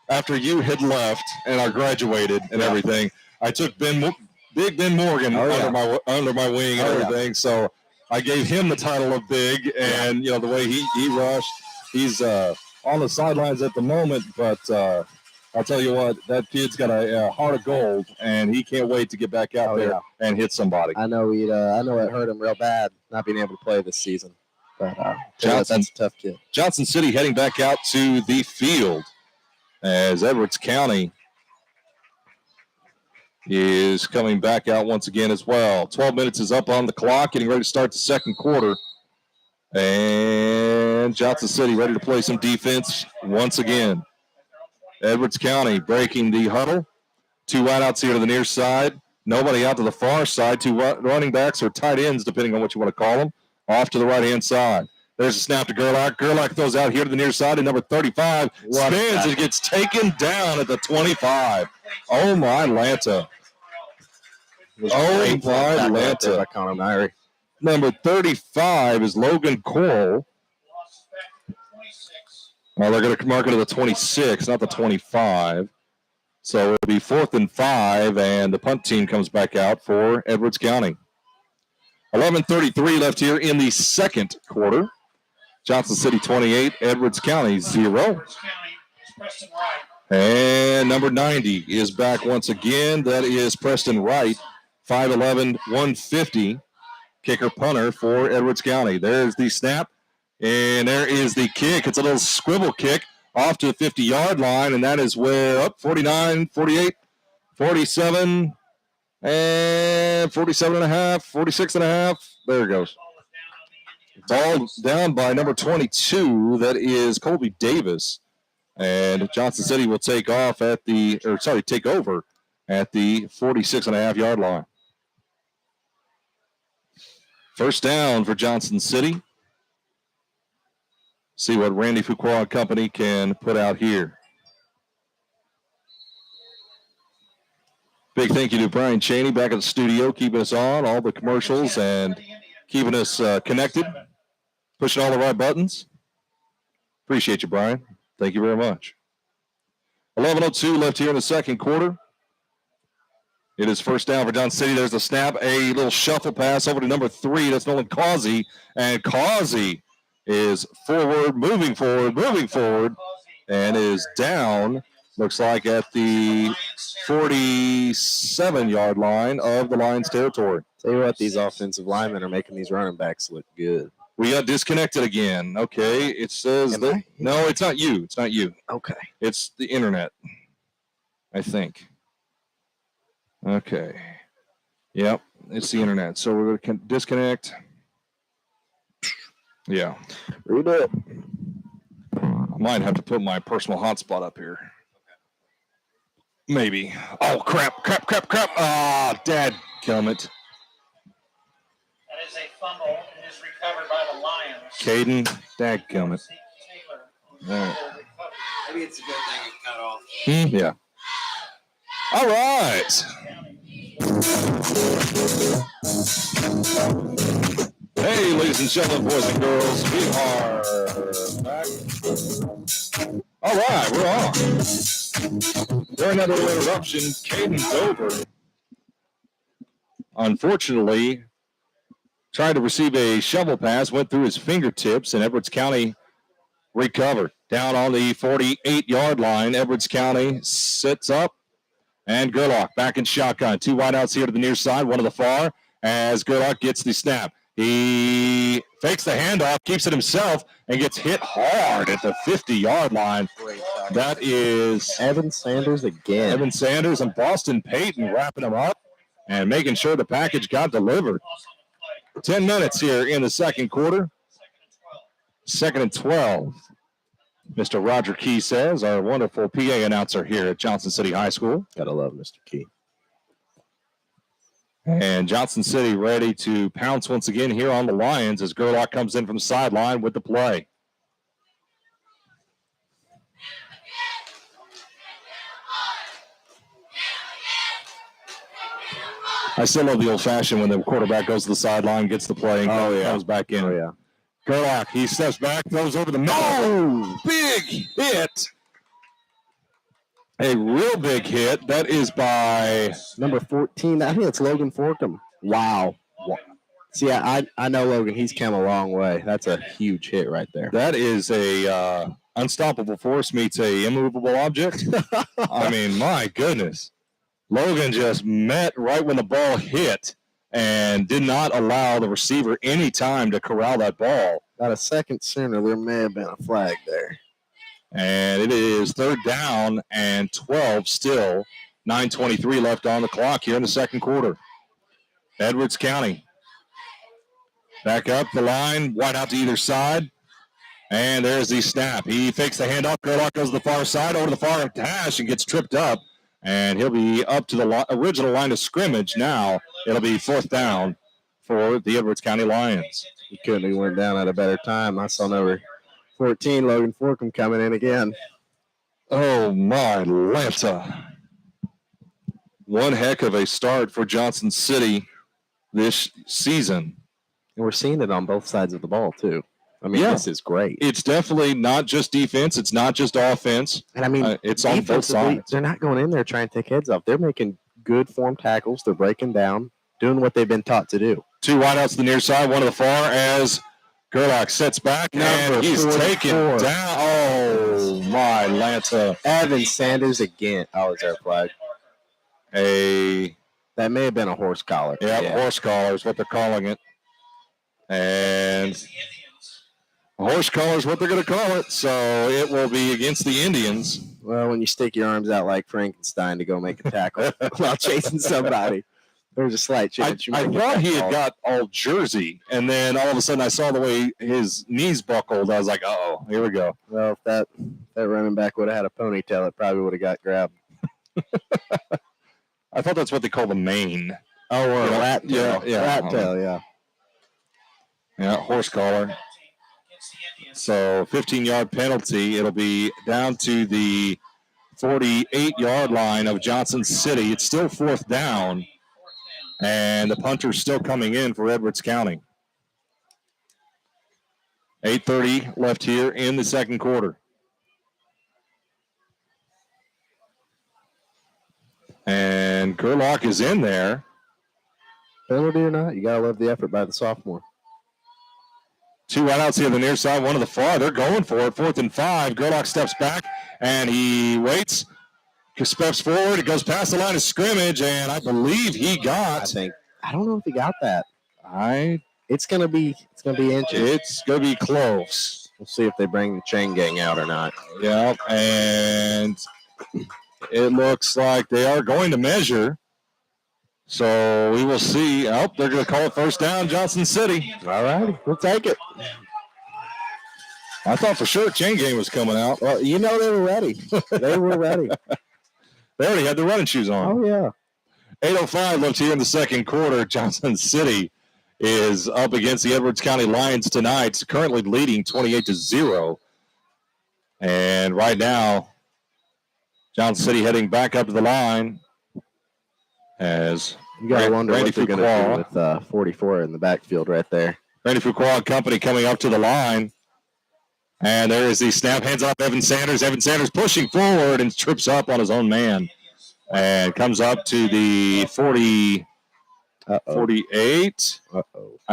after you had left and I graduated and everything, I took Big Ben Morgan under my wing and everything. So I gave him the title of Big, and the way he rushed, he's on the sidelines at the moment, but I'll tell you what, that kid's got a heart of gold, and he can't wait to get back out there and hit somebody. I know it hurt him real bad not being able to play this season, but that's a tough kid. Johnson City heading back out to the field as Edwards County is coming back out once again as well. 12 minutes is up on the clock, getting ready to start the second quarter. And Johnson City ready to play some defense once again. Edwards County breaking the huddle. 2 wideouts here to the near side. Nobody out to the far side. 2 running backs or tight ends, depending on what you want to call them, off to the right-hand side. There's a snap to Gerlach. Gerlach throws out here to the near side, and number 35 spins and gets taken down at the 25. Oh, my Atlanta. Oh, my Atlanta. Number 35 is Logan Coral. Well, they're going to mark it to the 26, not the 25. So it'll be 4th and 5, and the punt team comes back out for Edwards County. 11:33 left here in the second quarter. Johnson City 28, Edwards County 0. And number 90 is back once again. That is Preston Wright, 5'11", 150. Kicker punter for Edwards County. There's the snap, and there is the kick. It's a little swivel kick off to the 50-yard line, and that is where 49, 48, 47, and 47 and a half, 46 and a half. There it goes. Ball down by number 22. That is Colby Davis, and Johnson City will take over at the 46 and a half yard line. First down for Johnson City. See what Randy Fuqua and company can put out here. Big thank you to Brian Cheney back at the studio, keeping us on, all the commercials, and keeping us connected, pushing all the right buttons. Appreciate you, Brian. Thank you very much. 11:02 left here in the second quarter. It is first down for Johnson City. There's a snap, a little shuffle pass over to number 3. That's Nolan Causey. And Causey is moving forward, and is down, looks like at the 47-yard line of the Lions territory. Tell you what, these offensive linemen are making these running backs look good. We got disconnected again. Okay, it says that. No, it's not you. It's not you. Okay. It's the internet, I think. Okay. Yep, it's the internet. So we're going to disconnect. Yeah. Redo it. I might have to put my personal hotspot up here. Maybe. Oh, crap. Ah, dadgummit. That is a fumble. It is recovered by the Lions. Caden, dadgummit. Right. Maybe it's a good thing it cut off. Yeah. All right. Hey, ladies and gentlemen, boys and girls, we are back. All right, we're on. During that little interruption, Caden Dover, unfortunately, tried to receive a shovel pass, went through his fingertips, and Edwards County recovered. Down on the 48-yard line, Edwards County sits up, and Gerlach back in shotgun. 2 wideouts here to the near side, one to the far, as Gerlach gets the snap. He fakes the handoff, keeps it himself, and gets hit hard at the 50-yard line. That is Evan Sanders again. Evan Sanders and Boston Payton wrapping him up and making sure the package got delivered. 10 minutes here in the second quarter. 2nd and 12. Mr. Roger Key says, our wonderful PA announcer here at Johnson City High School. Gotta love Mr. Key. And Johnson City ready to pounce once again here on the Lions as Gerlach comes in from the sideline with the play. I still love the old-fashioned when the quarterback goes to the sideline, gets the play, and comes back in. Oh, yeah. Gerlach, he steps back, throws over the middle. Oh, big hit. A real big hit. That is by number 14. I think it's Logan Forkham. Wow. See, I know Logan. He's come a long way. That's a huge hit right there. That is a unstoppable force meets a immovable object. I mean, my goodness. Logan just met right when the ball hit and did not allow the receiver any time to corral that ball. About a second sooner, there may have been a flag there. And it is 3rd down and 12 still. 9:23 left on the clock here in the second quarter. Edwards County. Back up the line, wide out to either side. And there's the snap. He fakes the handoff. Gerlach goes to the far side, over to the far hash, and gets tripped up. And he'll be up to the original line of scrimmage now. It'll be 4th down for the Edwards County Lions. He couldn't have went down at a better time. I saw number 14, Logan Forkham, coming in again. Oh, my Lanta. One heck of a start for Johnson City this season. And we're seeing it on both sides of the ball, too. I mean, This is great. It's definitely not just defense. It's not just offense. And, I mean, it's on both sides. They're not going in there trying to take heads off. They're making good form tackles. They're breaking down, doing what they've been taught to do. 2 wideouts to the near side, one to the far as Gerlach sets back, and he's taken down. Oh, my Lanta. Evan Sanders again. Oh, is there a flag? That may have been a horse collar. Yeah, horse collar is what they're calling it. And a horse collar is what they're going to call it, so it will be against the Indians. Well, when you stick your arms out like Frankenstein to go make a tackle while chasing somebody, there's a slight chance you I might thought get he that had got all jersey, and then all of a sudden I saw the way his knees buckled. I was like, uh-oh, here we go. Well, if that running back would have had a ponytail, it probably would have got grabbed. I thought that's what they call the mane. Oh, or a rat tail. Rat tail, yeah. Yeah, horse collar. So 15-yard penalty. It'll be down to the 48-yard line of Johnson City. It's still 4th down, and the punter's still coming in for Edwards County. 8:30 left here in the second quarter. And Gerlach is in there. Penalty or not, you got to love the effort by the sophomore. 2 wideouts here on the near side, 1 to the far. They're going for it. 4th and 5. Gerlach steps back, and he waits. Steps forward. It goes past the line of scrimmage, and I believe he got. I don't know if he got that. It's gonna be inches. It's gonna be close. We'll see if they bring the chain gang out or not. Yeah, and it looks like they are going to measure. So we will see. Oh, they're going to call it first down, Johnson City. All right, we'll take it. I thought for sure chain gang was coming out. Well, you know they were ready. They were ready. They already had their running shoes on. Oh, yeah. 8:05 left here in the second quarter. Johnson City is up against the Edwards County Lions tonight, currently leading 28-0. And right now, Johnson City heading back up to the line as you got to wonder Randy what they're going to do with 44 in the backfield right there. Randy Fuqua Company coming up to the line. And there is the snap, hands off Evan Sanders. Evan Sanders pushing forward and trips up on his own man. And comes up to the 48. I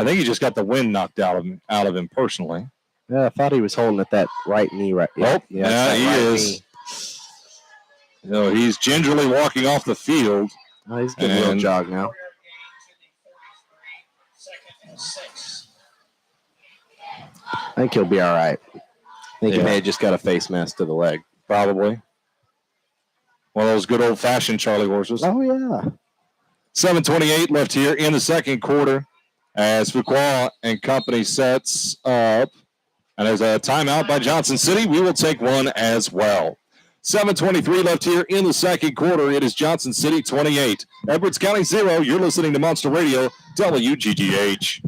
think he just got the wind knocked out of him personally. Yeah, I thought he was holding at that right knee right. Oh, yeah, he is. You know, he's gingerly walking off the field. Oh, he's getting a little jog now. I think he'll be all right. I think he may have just got a face mask to the leg. Probably. One of those good old-fashioned Charlie horses. Oh, yeah. 7:28 left here in the second quarter as Fuqua and Company sets up. And there's a timeout by Johnson City. We will take one as well. 7:23 left here in the second quarter. It is Johnson City 28. Edwards County 0. You're listening to Monster Radio, WGGH.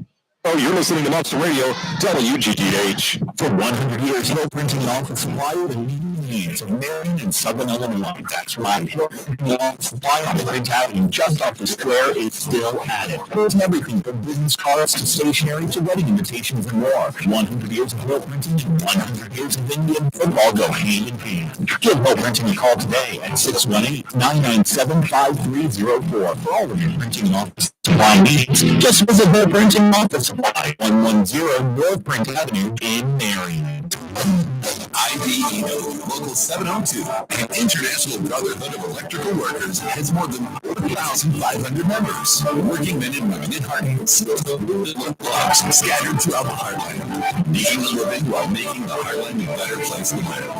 Oh, you're listening to Monster Radio, WGGH. For 100 years, Hill Printing Office supplied the needs of Marion and Southern Illinois. That's right. Hill Printing Office supply on Prince Avenue, just off the square, is still at it. There's everything from business cards to stationery to wedding invitations and more. 100 years of Hill Printing and 100 years of Indian football go hand in hand. Give Hill Printing a call today at 618-997-5304 for all of your printing office supply needs. Just visit Hill Printing Office Supply, 110 North Print Avenue in Marion. IBEW Local 702, an international brotherhood of electrical workers, has more than 4,500 members. Working men and women in hard skilled jobs scattered throughout the heartland, making a living while making the heartland a better place to live.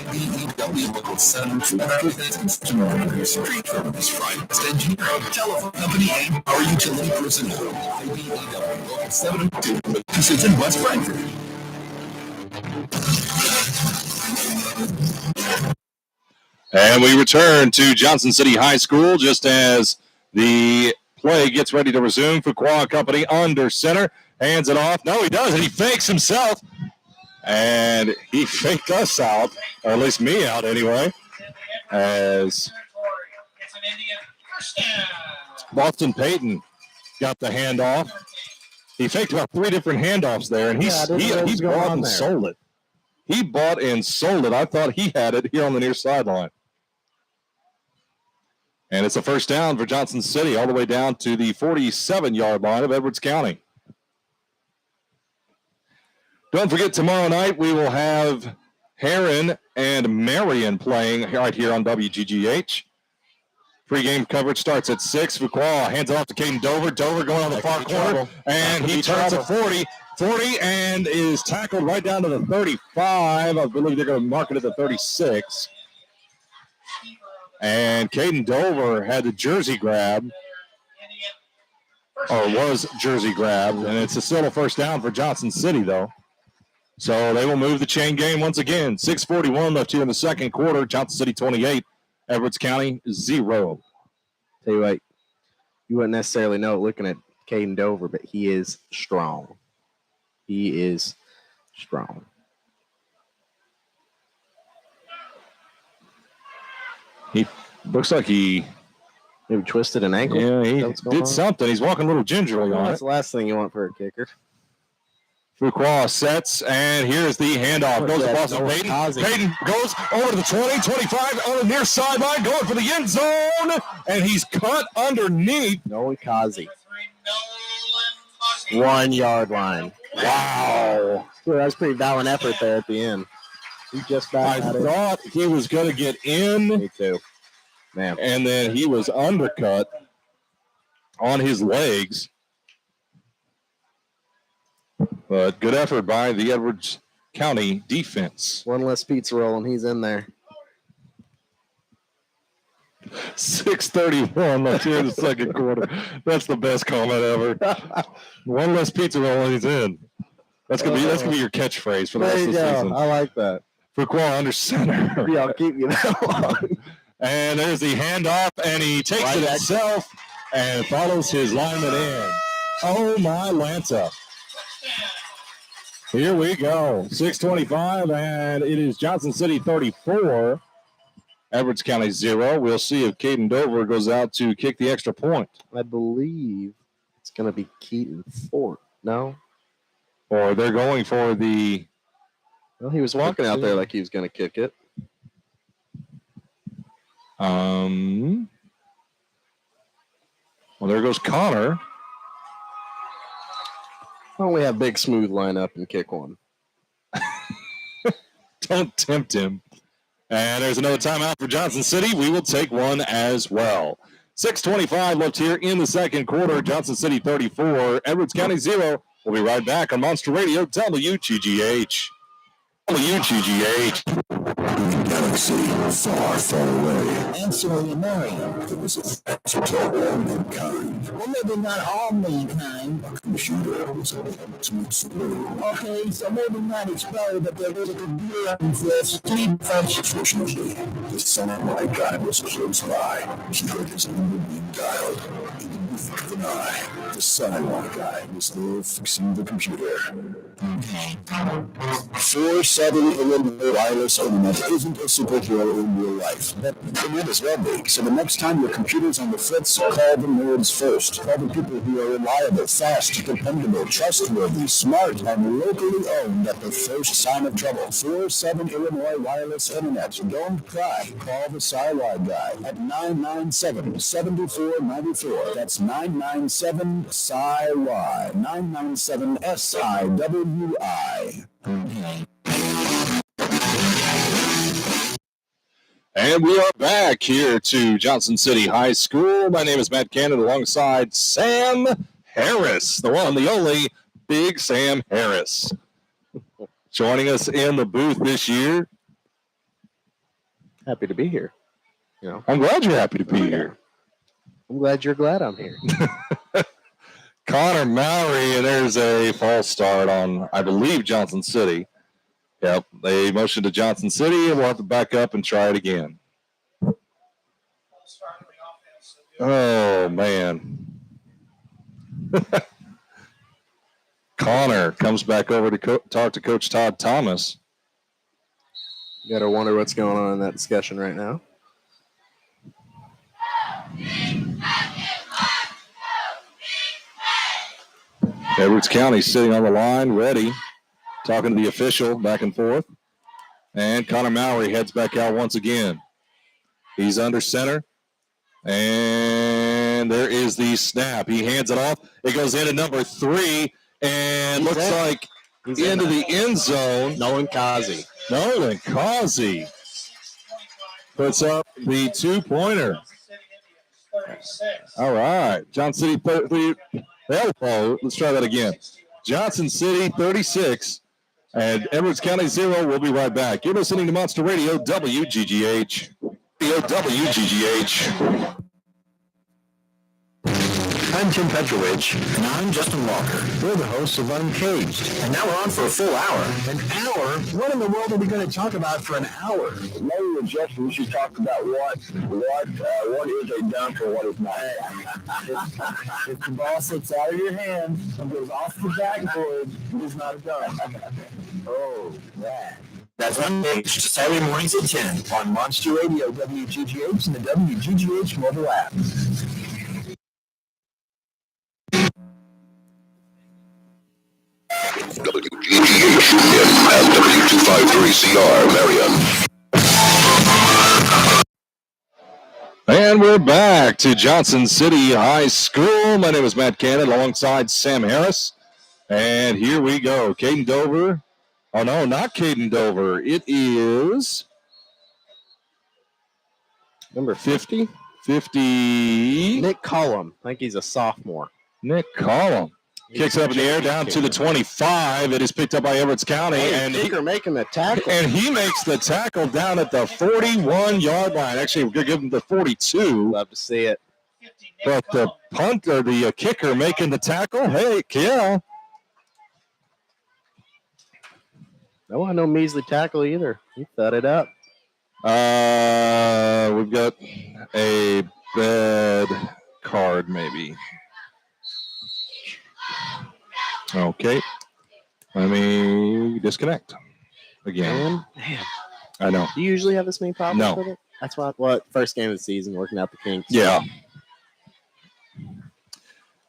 IBEW Local 702 represents construction workers, street firms, private engineering, telephone company, and power utility personnel. IBEW Local 702, offices in West Frankfort. And we return to Johnson City High School just as the play gets ready to resume. Fuqua Company under center, hands it off. No, he doesn't. He fakes himself. And he faked us out, or at least me out anyway, as Boston Payton got the handoff. He faked about 3 different handoffs there, and he bought and sold it. He bought and sold it. I thought he had it here on the near sideline. And it's a first down for Johnson City all the way down to the 47-yard line of Edwards County. Don't forget, tomorrow night we will have Heron and Marion playing right here on WGGH. Pre-game coverage starts at 6. Fuqua hands it off to Caden Dover. Dover going on the far corner, and he turns at 40, and is tackled right down to the 35. I believe they're going to mark it at the 36. And Caden Dover had the jersey grab, or was jersey grabbed, and it's still a first down for Johnson City, though. So they will move the chain game once again. 6:41 left here in the second quarter. Johnson City 28, Edwards County 0. Tell you what, you wouldn't necessarily know it looking at Caden Dover, but he is strong. He is strong. He looks like he maybe twisted an ankle. Yeah, he did something. He's walking a little gingerly on it. That's the last thing you want for a kicker. Fuqua sets, and here's the handoff. Goes to Boston Payton. Payton goes over to the 20, 25, on the near sideline, going for the end zone, and he's cut underneath. Nolan Kazi. 1 yard line. Wow. Well, that was pretty valiant effort there at the end. He just I thought he was going to get in. Me too. Man. And then he was undercut on his legs. But good effort by the Edwards County defense. One less pizza roll, and he's in there. 6:31 left here in the second quarter. That's the best comment ever. One less pizza roll, and he's in. That's gonna be your catchphrase for the rest of the season. I like that. Fuqua under center. Yeah, I'll keep you that long. And there's the handoff, and he takes it himself and follows his lineman in. Oh my Lanta. Here we go. 6:25, and it is Johnson City 34, Edwards County 0. We'll see if Caden Dover goes out to kick the extra point. I believe it's going to be Keaton Fort. No? Or they're going for the... Well, he was walking out there like he was going to kick it. Well, there goes Connor. Why don't we have Big Smooth line up and kick one? Don't tempt him. And there's another timeout for Johnson City. We will take one as well. 6:25 left here in the second quarter. Johnson City 34, Edwards County 0. We'll be right back on Monster Radio, WGGH. WGGH. Galaxy far, far away. Answering and Marion. There was a threat to all mankind. Well, maybe not all mankind. A computer was able to explode. Okay, so maybe not explode, but there was a computer on the street function. Fortunately, the satellite guy was close by. He heard his number being dialed. In the blink of an eye, the satellite guy was there fixing the computer. 4-7 Illinois wireless internet isn't a superhero in real life, but it might as well be. So the next time your computer's on the fritz, call the nerds first. Call the people who are reliable, fast, dependable, trustworthy, smart, and locally owned at the first sign of trouble. 4-7 Illinois wireless internet. Don't cry. Call the Siwai guy at 997-7494. That's 997-SIWI. 997-SIWI. And we are back here to Johnson City High School. My name is Matt Cannon alongside Sam Harris, the one, the only Big Sam Harris. Joining us in the booth this year. Happy to be here. You know, I'm glad you're happy to be here. I'm glad you're glad I'm here. Connor Mowry, and there's a false start on, I believe, Johnson City. Yep, they motioned to Johnson City, and we'll have to back up and try it again. Oh, man. Connor comes back over to talk to Coach Todd Thomas. You gotta wonder what's going on in that discussion right now. Edwards County sitting on the line, ready, talking to the official back and forth. And Connor Mowry heads back out once again. He's under center. And there is the snap. He hands it off. It goes into number 3. And looks like into the end zone. Nolan Kazi. Nolan Kazi puts up the 2-pointer. All right. Johnson City 30. Let's try that again. Johnson City 36 and Edwards County 0. We'll be right back. You're listening to Monster Radio, WGGH. WGGH. I'm Tim Petrovich. And I'm Justin Walker. We're the hosts of Uncaged. And now we're on for a full hour. An hour? What in the world are we going to talk about for an hour? Maybe with Justin, we should talk about what is a dunk or what is not. If the ball slips out of your hand and goes off the backboard, it is not a dunk. Oh, that. That's Uncaged, Saturday mornings at 10 on Monster Radio, WGGH, and the WGGH mobile app. WGGH and W253CR Marion. And we're back to Johnson City High School. My name is Matt Cannon alongside Sam Harris. And here we go. Caden Dover. Oh, no, not Caden Dover. It is Number 50. 50. Nick Cullum. I think he's a sophomore. Nick Collum. Kicks up in the air down to the 25. It is picked up by Everett County. And kicker making the tackle. And he makes the tackle down at the 41-yard line. Actually, we're going to give him the 42. Love to see it. But the punter, the kicker making the tackle, hey, yeah. No, no measly tackle either. He thud it up. We've got a bad card, maybe. Okay. Let me disconnect again. Man. I know. Do you usually have this many problems No. with it? That's what first game of the season, working out the kinks. Yeah.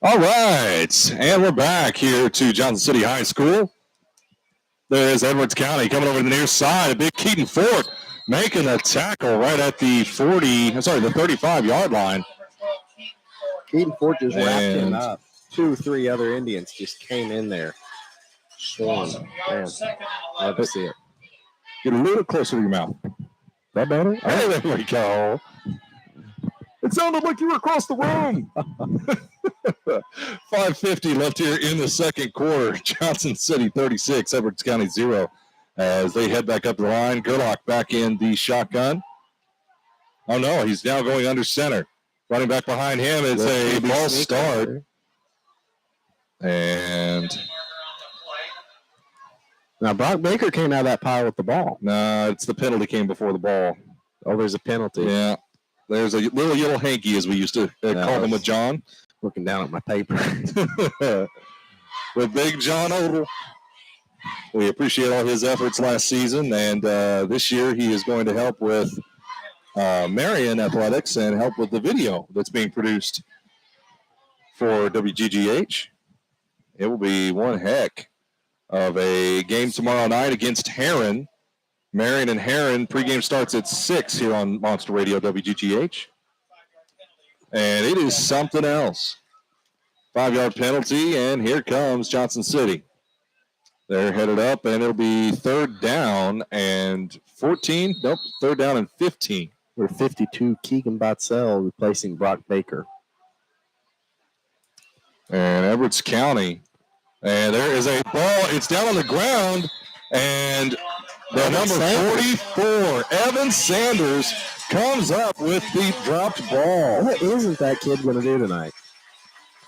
All right. And we're back here to Johnson City High School. There's Edwards County coming over to the near side. A big Keaton Ford making a tackle right at the 35-yard line. Keaton Ford just wrapped him up. 2-3 other Indians just came in there. Swarmed. Man, love to see it. Get a little closer to your mouth. That better? Hey, there we go. It sounded like you were across the room. 5:50 left here in the second quarter. Johnson City 36, Edwards County 0. As they head back up the line, Gerlach back in the shotgun. Oh, no, he's now going under center. Running back behind him, it's a false start. And now Brock Baker came out of that pile with the ball. No, it's the penalty came before the ball. Oh, there's a penalty. Yeah. There's a little yellow hanky, as we used to call him with John. Looking down at my paper. With Big John Odell. We appreciate all his efforts last season, and this year he is going to help with Marion Athletics and help with the video that's being produced for WGGH. It will be one heck of a game tomorrow night against Heron. Marion and Heron, pregame starts at 6 here on Monster Radio WGGH. And it is something else. 5-yard penalty, and here comes Johnson City. They're headed up, and it'll be third down and 14. Nope, third down and 15. We're 52, Keegan Botzell replacing Brock Baker. And Edwards County. And there is a ball. It's down on the ground, and the number 44, Evan Sanders, comes up with the dropped ball. What isn't that kid going to do tonight?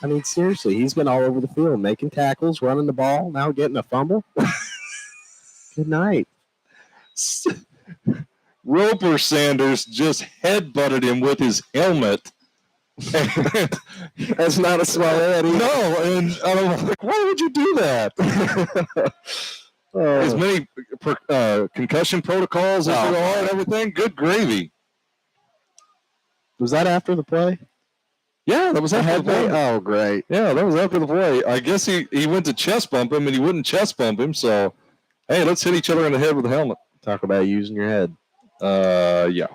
I mean, seriously, he's been all over the field, making tackles, running the ball, now getting a fumble. Good night. Roper Sanders just headbutted him with his helmet. That's not a small head. No, and I'm like, why would you do that? As many concussion protocols as there are and everything, good gravy. Was that after the play? Yeah, that was after the play. Oh, great. Yeah, that was after the play. I guess he went to chest bump him, and he wouldn't chest bump him. So, hey, let's hit each other in the head with a helmet. Talk about using your head. Yeah.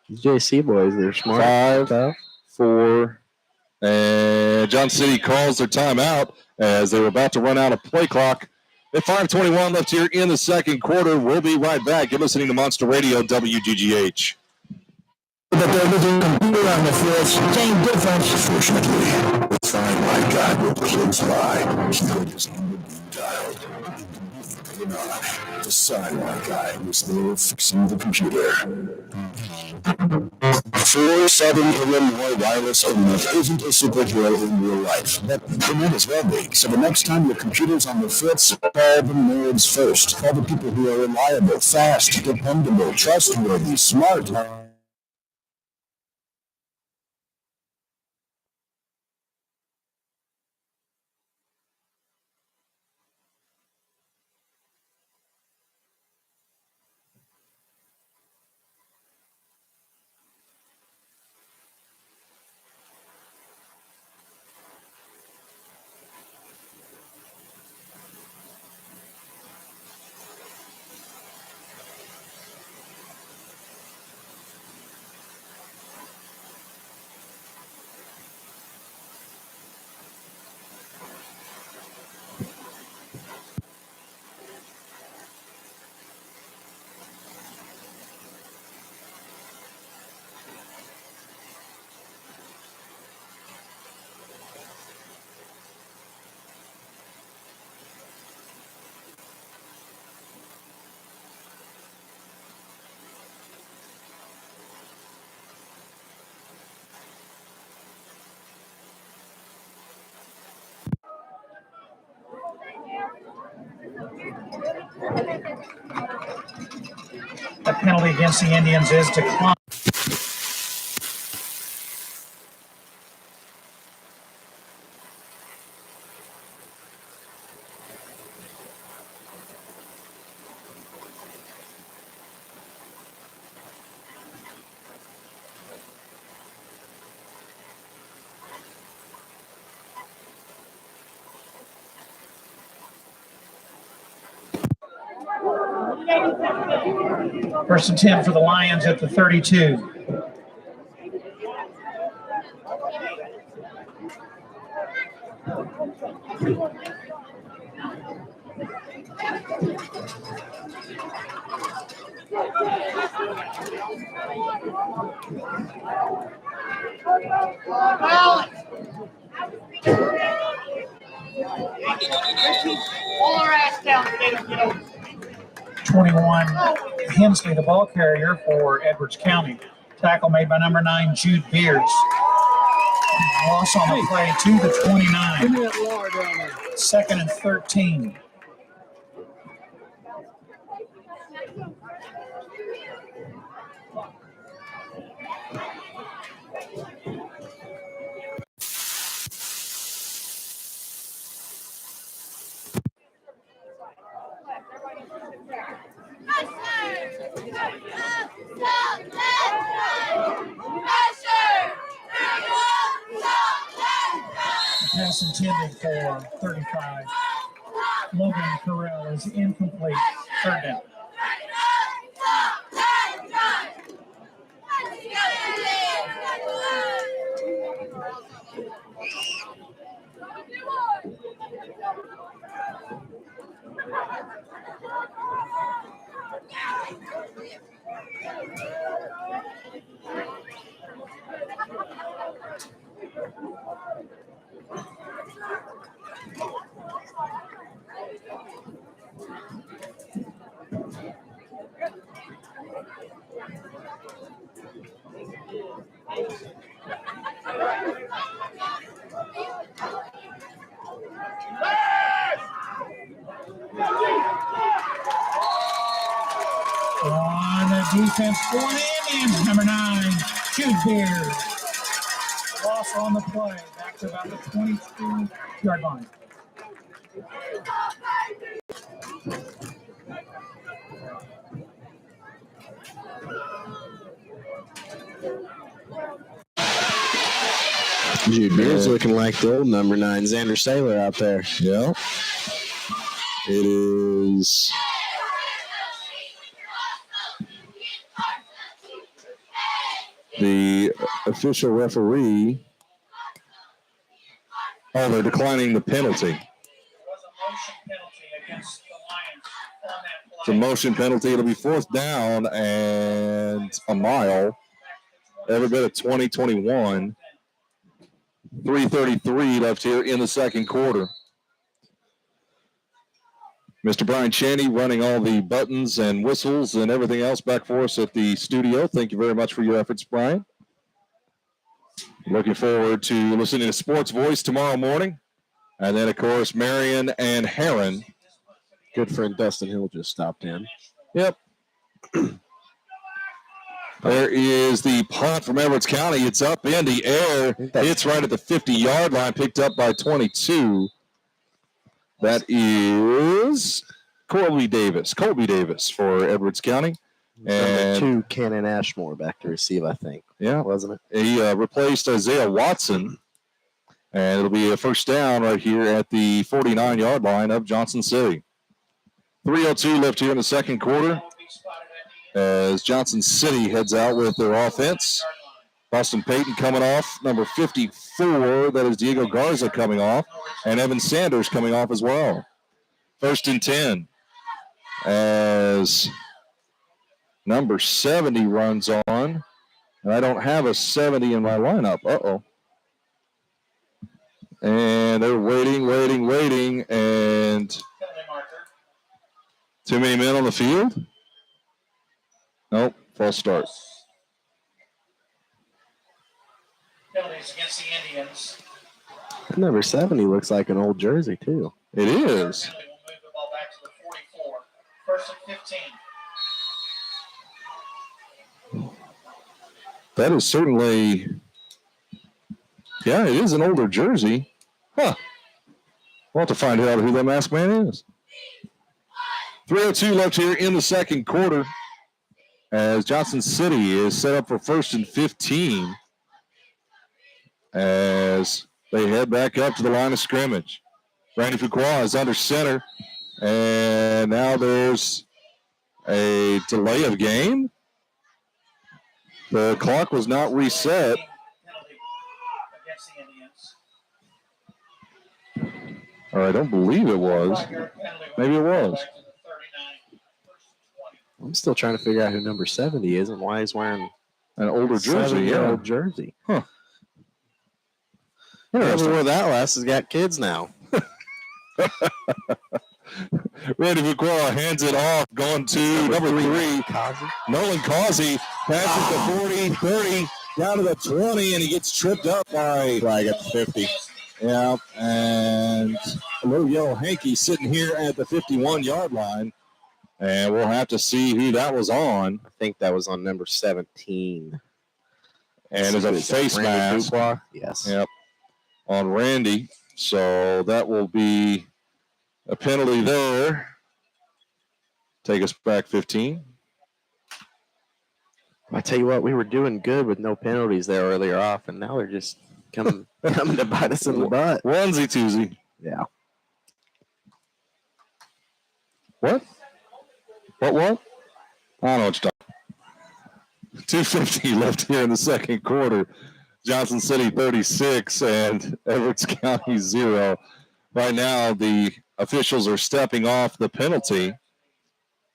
JC boys, they're smart. 5, 4, and Johnson City calls their timeout as they were about to run out of play clock. At 5:21 left here in the second quarter. We'll be right back. You're listening to Monster Radio WGGH. That they're looking computer on the field, same difference. Fortunately, the fine white guy will close by. He heard his number being dialed. The sidewalk guy was there fixing the computer. 47 Illinois wireless owner isn't a superhero in real life, but they might as well be. So the next time your computer's on the fritz, call the nerds first. Call the people who are reliable, fast, dependable, trustworthy, smart. The penalty against the Indians is declined. First and 10 for the Lions at the 32. Pull her ass down. Get over. 21, Hensley, the ball carrier for Edwards County. Tackle made by number 9, Jude Beers. Loss on the play to the 29. Give me that lower down there. Second and 13. Pass intended for 35. Logan Carell is incomplete. Third down. On the defense for the Indians, number 9, Jude Beers. Loss on the play, back to about the 22-yard line. Jude Beers looking like the old number 9, Xander Saylor out there. Yeah. It is the official referee. Oh, they're declining the penalty. It's a motion penalty. It'll be fourth down and a mile. Every bit of 20-21. 3:33 left here in the second quarter. Mr. Brian Chaney running all the buttons and whistles and everything else back for us at the studio. Thank you very much for your efforts, Brian. Looking forward to listening to Sports Voice tomorrow morning. And then, of course, Marion and Heron. Good friend Dustin Hill just stopped in. Yep. There is the punt from Edwards County. It's up in the air. It's right at the 50-yard line, picked up by 22. That is Colby Davis for Edwards County. And number 2, Cannon Ashmore back to receive, I think. Yeah. Wasn't it? He replaced Isaiah Watson. And it'll be a first down right here at the 49-yard line of Johnson City. 3:02 left here in the second quarter as Johnson City heads out with their offense. Boston Payton coming off, number 54. That is Diego Garza coming off, and Evan Sanders coming off as well. First and 10 as number 70 runs on. And I don't have a 70 in my lineup. Uh-oh. And they're waiting, and too many men on the field? Nope, false start. Penalties against the Indians. Number 70 looks like an old jersey, too. It is. That is certainly, yeah, it is an older jersey. Huh. We'll have to find out who that masked man is. 3:02 left here in the second quarter as Johnson City is set up for 1st and 15 as they head back up to the line of scrimmage. Randy Fuqua is under center, and now there's a delay of game. The clock was not reset. Or I don't believe it was. Maybe it was. I'm still trying to figure out who number 70 is and why he's wearing an older jersey. Yeah, old jersey. Huh. Whoever wore that last has got kids now. Randy Fuqua hands it off, going to number 3. Nolan Causey passes the 40, 30, down to the 20, and he gets tripped up by flag at the 50. Yeah, and a little yellow hanky sitting here at the 51-yard line. And we'll have to see who that was on. I think that was on number 17. And it's a face mask. Yes. Yep. On Randy. So that will be a penalty there. Take us back 15. I tell you what, we were doing good with no penalties there earlier off, and now they're just coming to bite us in the butt. Onesie-twosie. Yeah. What? What? I don't know what you're talking. 2:50 left here in the second quarter. Johnson City 36 and Edwards County 0. Right now, the officials are stepping off the penalty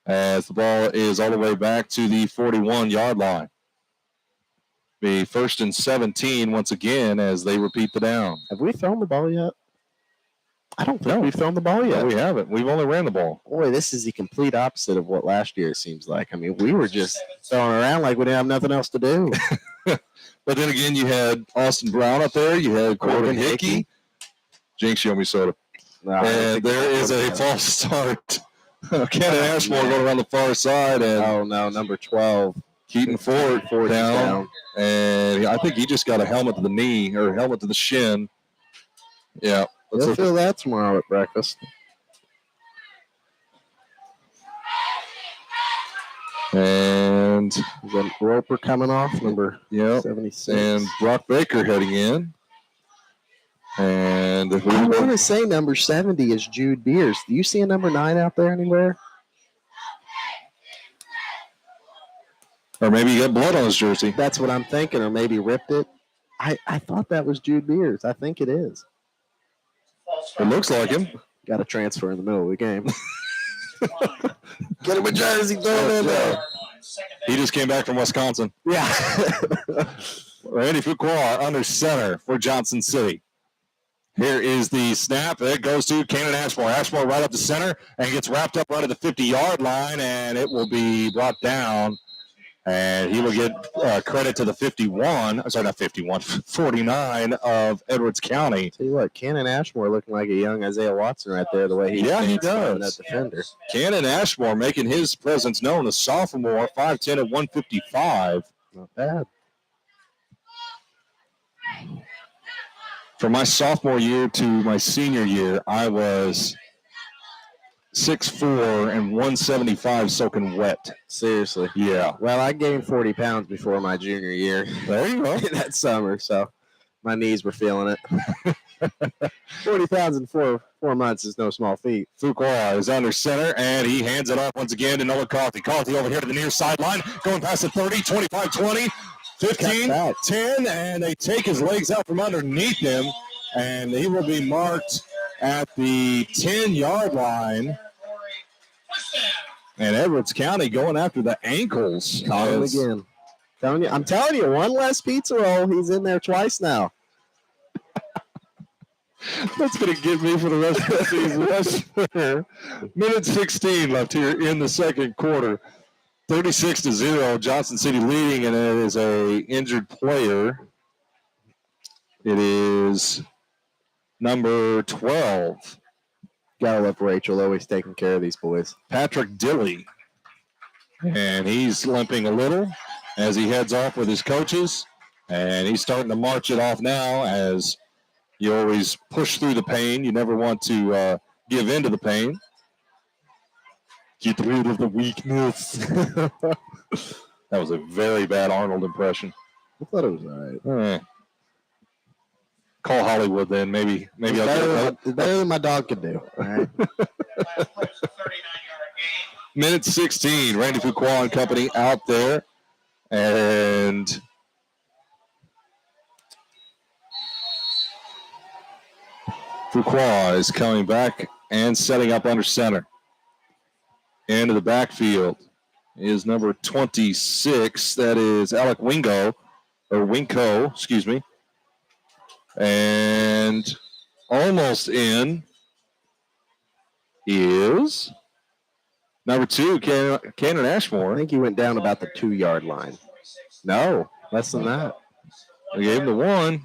as the ball is all the way back to the 41-yard line. Be 1st and 17 once again as they repeat the down. Have we thrown the ball yet? I don't think we've thrown the ball yet. No, we haven't. We've only ran the ball. Boy, this is the complete opposite of what last year seems like. I mean, we were just throwing around like we didn't have nothing else to do. But then again, you had Austin Brown up there. You had Corbin Hickey. Jinx, you owe me soda. No, and there is a false start. Cannon Ashmore going around the far side. And oh, no, number 12. Keaton Ford down. And I think he just got a helmet to the knee or helmet to the shin. Yeah. We'll feel that tomorrow at breakfast. And is that Roper coming off, number 76. And Brock Baker heading in. And I want to say number 70 is Jude Beers. Do you see a number 9 out there anywhere? Or maybe he got blood on his jersey. That's what I'm thinking, or maybe ripped it. I thought that was Jude Beers. I think it is. It looks like him. Got to transfer in the middle of the game. Get him a jersey, throw it in there. He just came back from Wisconsin. Yeah. Randy Fuqua under center for Johnson City. Here is the snap. It goes to Cannon Ashmore. Ashmore right up the center and gets wrapped up right at the 50-yard line, and it will be brought down. And he will get credit to the 49 of Edwards County. Tell you what, Cannon Ashmore looking like a young Isaiah Watson right there, the way he he does. That defender. Cannon Ashmore making his presence known, a sophomore, 5'10" at 155. Not bad. From my sophomore year to my senior year, I was 6'4" and 175 soaking wet. Seriously. Yeah. Well, I gained 40 pounds before my junior year. There you go. That summer, so my knees were feeling it. 40 pounds in four months is no small feat. Fuqua is under center, and he hands it off once again to Noah Coffey. Coffey over here to the near sideline, going past the 30, 25, 20, 15, 10, and they take his legs out from underneath him, and he will be marked at the 10-yard line. And Edwards County going after the ankles. Caught him again. I'm telling you, one less pizza roll. He's in there twice now. That's going to get me for the rest of the season. That's fair. Minute 16 left here in the second quarter. 36-0. Johnson City leading, and it is a injured player. It is number 12. Gotta love Rachel always taking care of these boys. Patrick Dilley And he's limping a little as he heads off with his coaches. And he's starting to march it off now, as you always push through the pain. You never want to give in to the pain. Get rid of the weakness. That was a very bad Arnold impression. I thought it was all right. Call Hollywood then. Maybe I'll better than my dog could do. All right. Minute 16. Randy Fuqua and company out there. And Fuqua is coming back and setting up under center. Into the backfield is number 26. That is Alec Winko, excuse me. And almost in is number 2, Cannon Ashmore. I think he went down about the 2-yard line. No, less than that. We gave him the 1.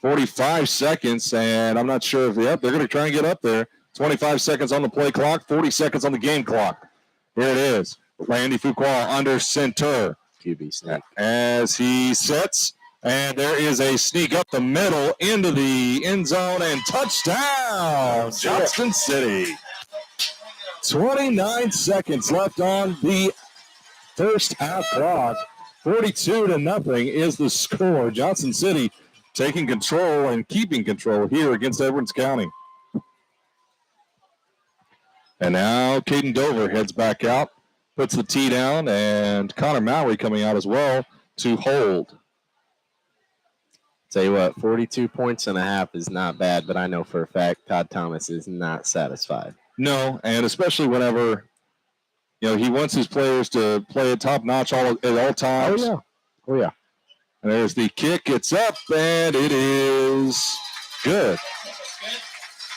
45 seconds, and I'm not sure if they're going to try and get up there. 25 seconds on the play clock, 40 seconds on the game clock. Here it is. Randy Fuqua under center. QB snap. As he sets, and there is a sneak up the middle into the end zone, and touchdown, Johnston City. 29 seconds left on the first half clock. 42-0 is the score. Johnson City taking control and keeping control here against Edwards County. And now Caden Dover heads back out, puts the tee down, and Connor Mowry coming out as well to hold. Tell you what, 42 points and a half is not bad, but I know for a fact Todd Thomas is not satisfied. No, and especially whenever, he wants his players to play at top notch at all times. Oh, yeah. And there's the kick. It's up, and it is good.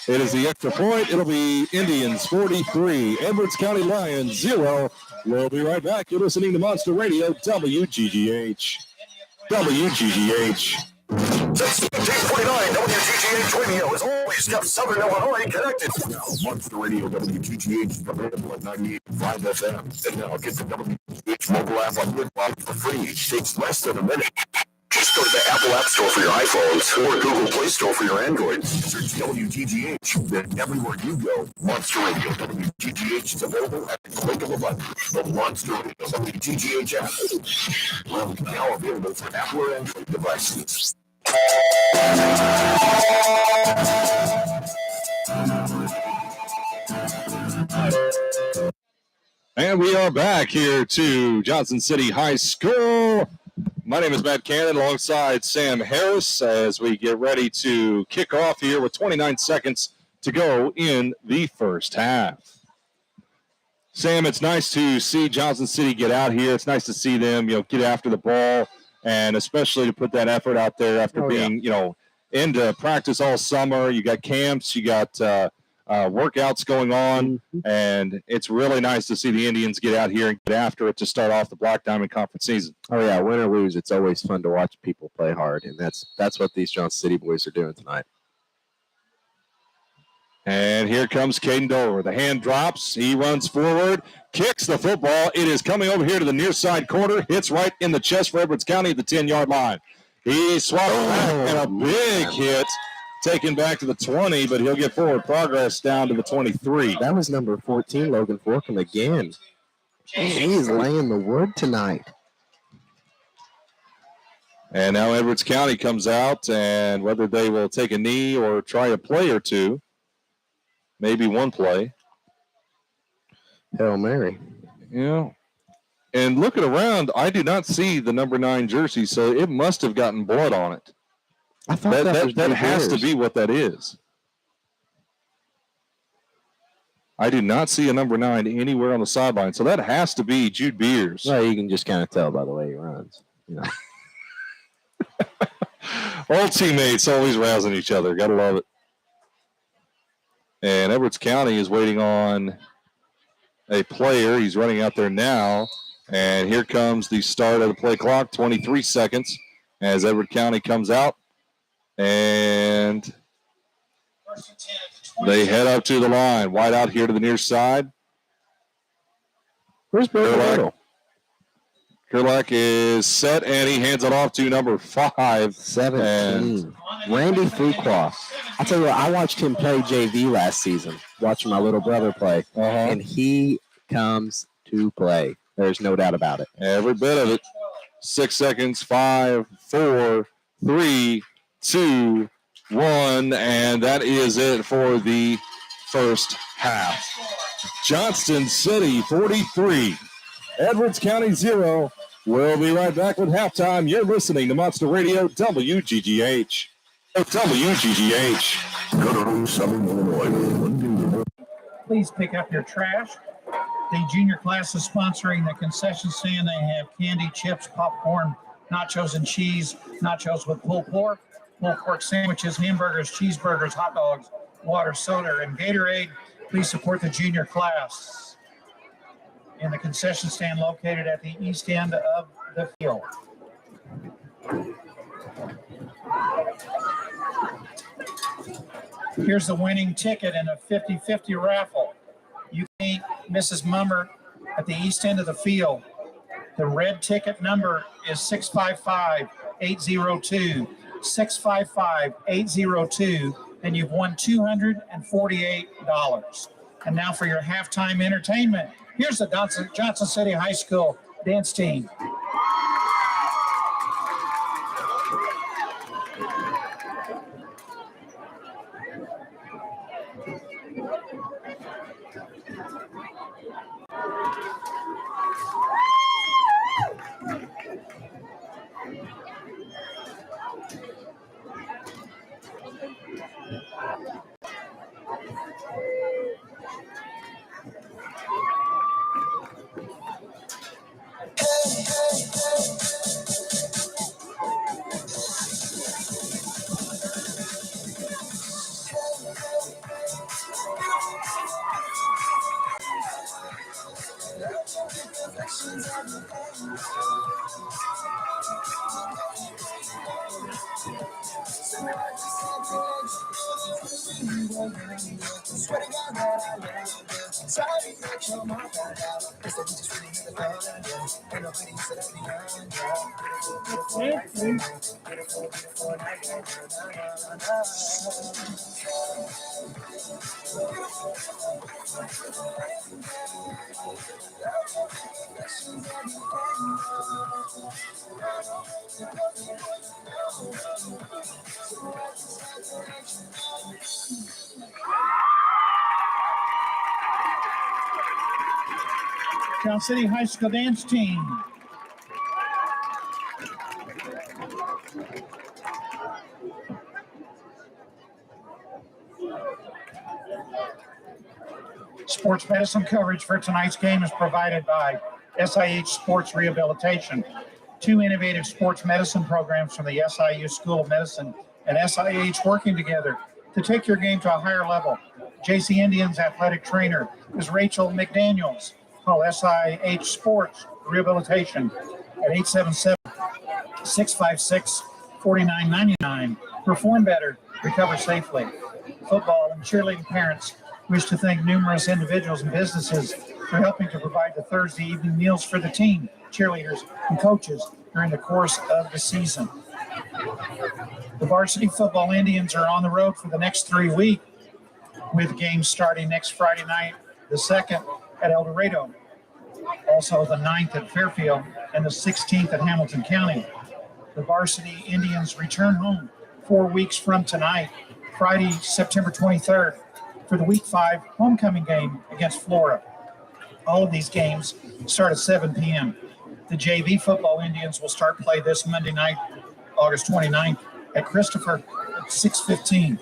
It is the extra point. It'll be Indians 43, Edwards County Lions 0. We'll be right back. You're listening to Monster Radio, WGGH. WGGH. Since 1949, WGGH Radio has always kept Southern Illinois connected. Now, Monster Radio WGGH is available at 98.5 FM. And now get the WGGH mobile app on your phone for free. It takes less than a minute. Just go to the Apple App Store for your iPhones or Google Play Store for your Android. Search WGGH. Then everywhere you go, Monster Radio WGGH is available at the click of a button. The Monster Radio WGGH app. Well, now available for Apple or Android devices. And we are back here to Johnson City High School. My name is Matt Cannon alongside Sam Harris as we get ready to kick off here with 29 seconds to go in the first half. Sam, it's nice to see Johnson City get out here. It's nice to see them, get after the ball, and especially to put that effort out there after being, into practice all summer. You got camps, you got workouts going on, and it's really nice to see the Indians get out here and get after it to start off the Black Diamond Conference season. Oh, yeah, win or lose, it's always fun to watch people play hard, and that's what these Johnson City boys are doing tonight. And here comes Caden Dover. The hand drops. He runs forward, kicks the football. It is coming over here to the near side corner, hits right in the chest for Edwards County at the 10-yard line. He swapped back, and a big hit taken back to the 20, but he'll get forward progress down to the 23. That was number 14, Logan Forkham again. He's laying the wood tonight. And now Edwards County comes out, and whether they will take a knee or try a play or two, maybe one play. Hail Mary. And looking around, I do not see the number 9 jersey, so it must have gotten blood on it. I thought that has to be what that is. I do not see a number 9 anywhere on the sideline, so that has to be Jude Beers. Well, you can just kind of tell by the way he runs. Old teammates always rousing each other. Gotta love it. And Edwards County is waiting on a player. He's running out there now. And here comes the start of the play clock, 23 seconds, as Edward County comes out. And they head up to the line. Wide out here to the near side. Where's Bill Little? Gerlach is set, and he hands it off to number 5. 17. Randy Fuqua. I'll tell you what, I watched him play JV last season, watching my little brother play, and he comes to play. There's no doubt about it. Every bit of it. 6 seconds, 5, 4, 3, 2, 1, and that is it for the first half. Johnston City 43, Edwards County 0. We'll be right back with halftime. You're listening to Monster Radio WGGH. WGGH. Go to Southern Illinois. Please pick up your trash. The junior class is sponsoring the concession stand. They have candy, chips, popcorn, nachos and cheese, nachos with pulled pork sandwiches, hamburgers, cheeseburgers, hot dogs, water, soda, and Gatorade. Please support the junior class in the concession stand located at the east end of the field. Here's the winning ticket in a 50-50 raffle. You can meet Mrs. Mummer at the east end of the field. The red ticket number is 655-802. 655-802, and you've won $248. And now for your halftime entertainment. Here's the Johnson City High School dance team. Johnson City High School dance team. Sports medicine coverage for tonight's game is provided by SIH Sports Rehabilitation. 2 innovative sports medicine programs from the SIU School of Medicine and SIH working together to take your game to a higher level. JC Indians athletic trainer is Rachel McDaniels. Call SIH Sports Rehabilitation at 877-656-4999. Perform better, recover safely. Football and cheerleading parents wish to thank numerous individuals and businesses for helping to provide the Thursday evening meals for the team, cheerleaders, and coaches during the course of the season. The varsity football Indians are on the road for the next 3 weeks, with games starting next Friday night, the 2nd at El Dorado, also the 9th at Fairfield, and the 16th at Hamilton County. The varsity Indians return home 4 weeks from tonight, Friday, September 23rd, for the Week 5 homecoming game against Florida. All of these games start at 7 p.m. The JV football Indians will start play this Monday night, August 29th, at Christopher at 6:15.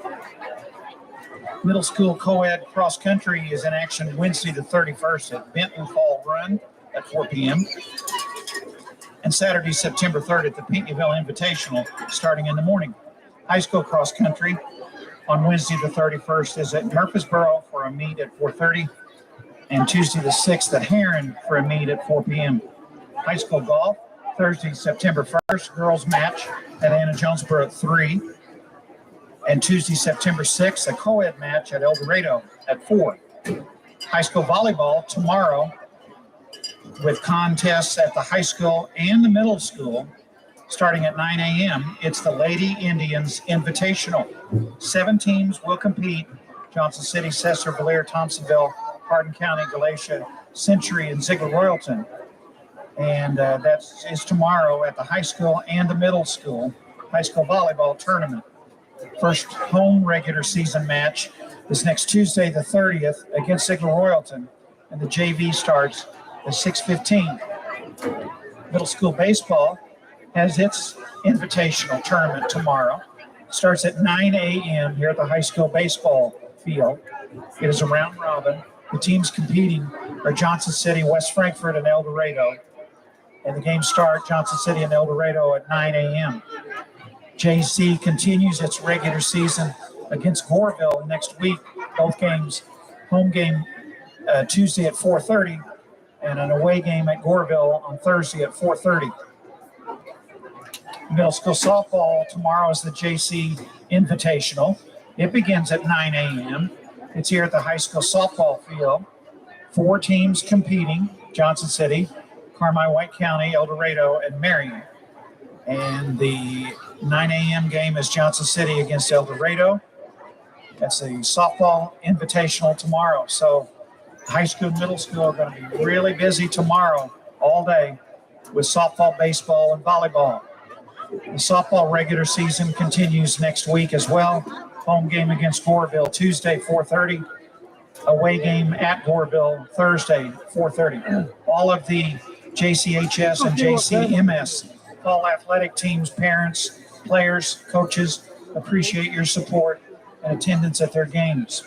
Middle school co-ed cross country is in action Wednesday the 31st at Benton Fall Run at 4 p.m. and Saturday, September 3rd at the Pinckneyville Invitational starting in the morning. High school cross country on Wednesday the 31st is at Murfreesboro for a meet at 4:30 and Tuesday the 6th at Heron for a meet at 4 p.m. High school golf, Thursday, September 1st, girls match at Anna Jonesboro at 3. And Tuesday, September 6th, a co-ed match at El Dorado at 4. High school volleyball tomorrow with contests at the high school and the middle school starting at 9 a.m. It's the Lady Indians Invitational. 7 teams will compete: Johnson City, Cesar, Valier, Thompsonville, Hardin County, Galatia, Century, and Ziegler Royalton. And that is tomorrow at the high school and the middle school high school volleyball tournament. First home regular season match is next Tuesday, the 30th, against Ziegler Royalton, and the JV starts at 6:15. Middle school baseball has its invitational tournament tomorrow. Starts at 9 a.m. here at the high school baseball field. It is a round robin. The teams competing are Johnson City, West Frankfort, and El Dorado. And the games start Johnson City and El Dorado at 9 a.m. JC continues its regular season against Goreville next week. Both games, home game Tuesday at 4:30, and an away game at Goreville on Thursday at 4:30. Middle school softball tomorrow is the JC Invitational. It begins at 9 a.m. It's here at the high school softball field. 4 teams competing: Johnson City, Carmi, White County, El Dorado, and Marion. And the 9 a.m. game is Johnson City against El Dorado. That's a softball invitational tomorrow. So high school and middle school are going to be really busy tomorrow all day with softball, baseball, and volleyball. The softball regular season continues next week as well. Home game against Goreville Tuesday, 4:30. Away game at Goreville Thursday, 4:30. All of the JCHS and JCMS fall athletic teams, parents, players, coaches appreciate your support and attendance at their games.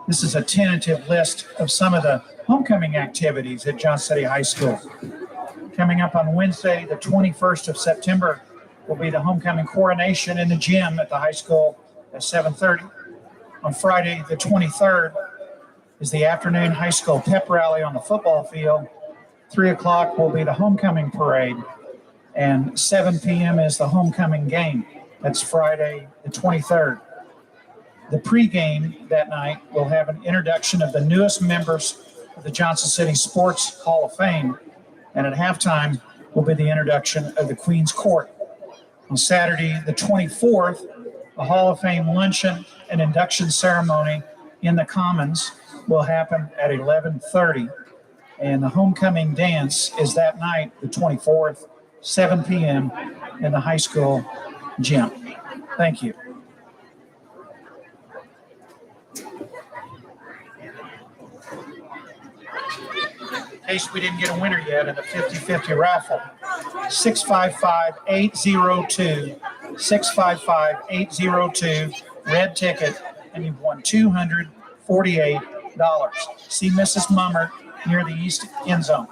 This is a tentative list of some of the homecoming activities at Johnson City High School. Coming up on Wednesday, the 21st of September, will be the homecoming coronation in the gym at the high school at 7:30. On Friday, the 23rd, is the afternoon high school pep rally on the football field. 3 o'clock will be the homecoming parade, and 7 p.m. is the homecoming game. That's Friday, the 23rd. The pregame that night will have an introduction of the newest members of the Johnson City Sports Hall of Fame, and at halftime will be the introduction of the Queen's Court. On Saturday, the 24th, a Hall of Fame luncheon and induction ceremony in the Commons will happen at 11:30. And the homecoming dance is that night, the 24th, 7 p.m. in the high school gym. Thank you. In case we didn't get a winner yet in the 50-50 raffle, 655-802, 655-802, red ticket, and you've won $248. See Mrs. Mummert near the east end zone.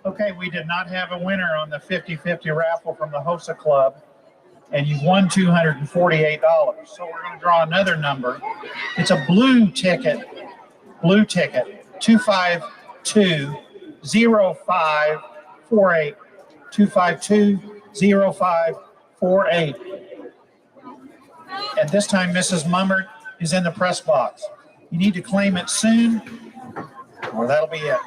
Okay, we did not have a winner on the 50-50 raffle from the HOSA Club, and you've won $248. So we're going to draw another number. It's a blue ticket, 252-0548, 252-0548. And this time, Mrs. Mummert is in the press box. You need to claim it soon, or that'll be it.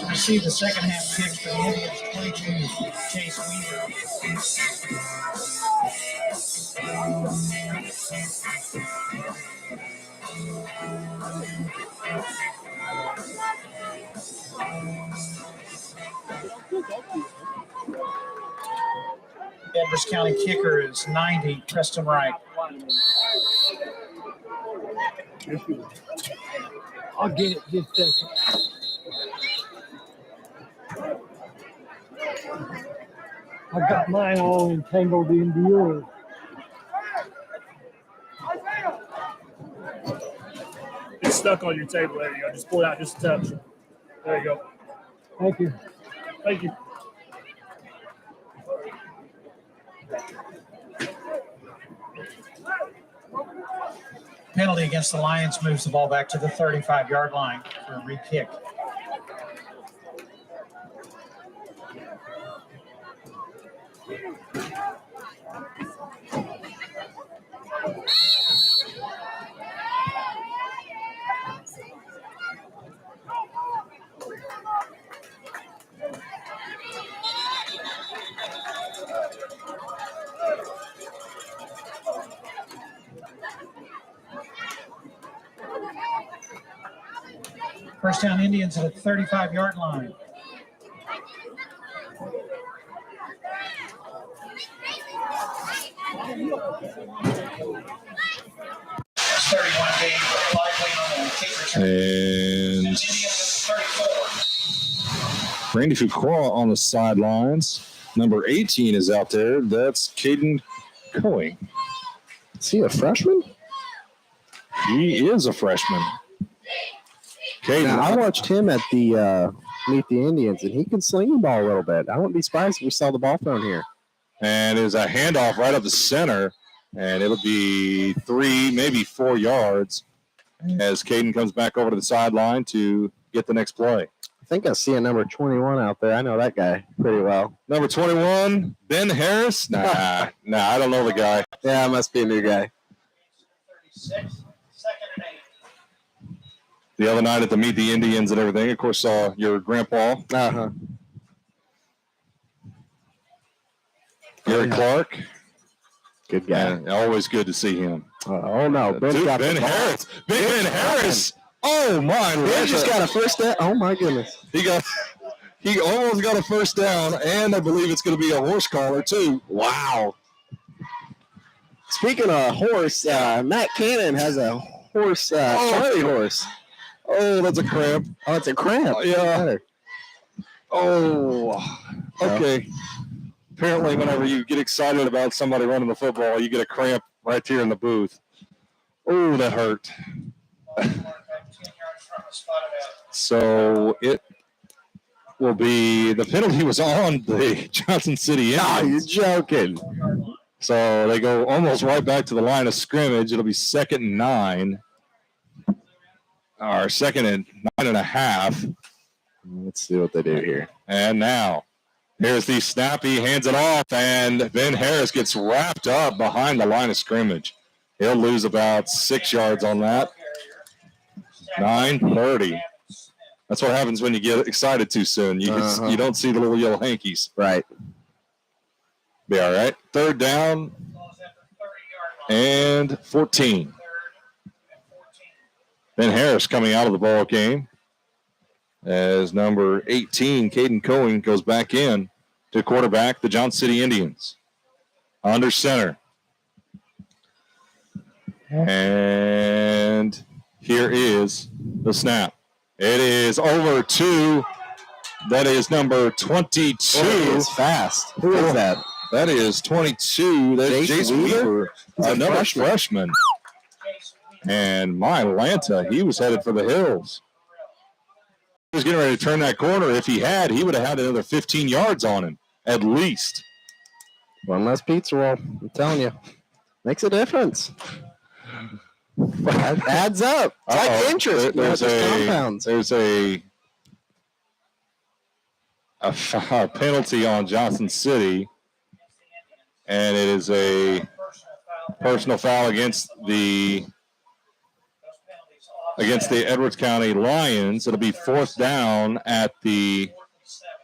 Received the second half kicks for the Indians, 22, Chase Weaver. Edwards County kicker is 90, Preston Wright. I'll get it just a second. I got mine all entangled into yours. It's stuck on your table. There you go. Just pull it out just a touch. There you go. Thank you. Thank you. Penalty against the Lions moves the ball back to the 35-yard line for a re-kick. First down Indians at the 35-yard line. That's 31 game lively on the kick return. And Randy Fuqua on the sidelines. Number 18 is out there. That's Caden Coing. Is he a freshman? He is a freshman. Caden, Now, I watched him at the Meet the Indians, and he can sling the ball a little bit. I wouldn't be surprised if we saw the ball thrown here. and there's a handoff right up the center, and it'll be 3, maybe 4 yards as Caden comes back over to the sideline to get the next play. I think I see a number 21 out there. I know that guy pretty well. Number 21, Ben Harris? Nah, I don't know the guy. Yeah, it must be a new guy. The other night at the Meet the Indians and everything, of course, saw your grandpa. Uh-huh. Gary Clark. Good guy. Yeah, always good to see him. Oh, no. Ben Harris. Ben Harris. Oh, my. Ben just got a first down. Oh, my goodness. He almost got a first down, and I believe it's going to be a horse collar, too. Wow. Speaking of horse, Matt Cannon has a horse, Charlie horse. Oh, that's a cramp. Oh, it's a cramp. Yeah. Oh, okay. Apparently, whenever you get excited about somebody running the football, you get a cramp right here in the booth. Oh, that hurt. So it will be the penalty was on the Johnson City Indians. Oh, you're joking. So they go almost right back to the line of scrimmage. It'll be 2nd and 9. Or 2nd and 9.5. Let's see what they do here. And now, here's the snap. He hands it off, and Ben Harris gets wrapped up behind the line of scrimmage. He'll lose about 6 yards on that. 9:30. That's what happens when you get excited too soon. You don't see the little yellow hankies. Right. Be all right. 3rd down and 14. Ben Harris coming out of the ball game as number 18, Caden Cohen, goes back in to quarterback the Johnson City Indians. Under center. And here is the snap. It is over to, that is number 22. Oh, it's fast. Who is that? That is 22. That's Jason Weaver, another freshman. And my Atlanta, he was headed for the hills. He was getting ready to turn that corner. If he had, he would have had another 15 yards on him, at least. One less pizza roll. I'm telling you. Makes a difference. That adds up. It's like interest. There's compounds. There's a penalty on Johnson City, and it is a personal foul against the Edwards County Lions. It'll be 4th down at the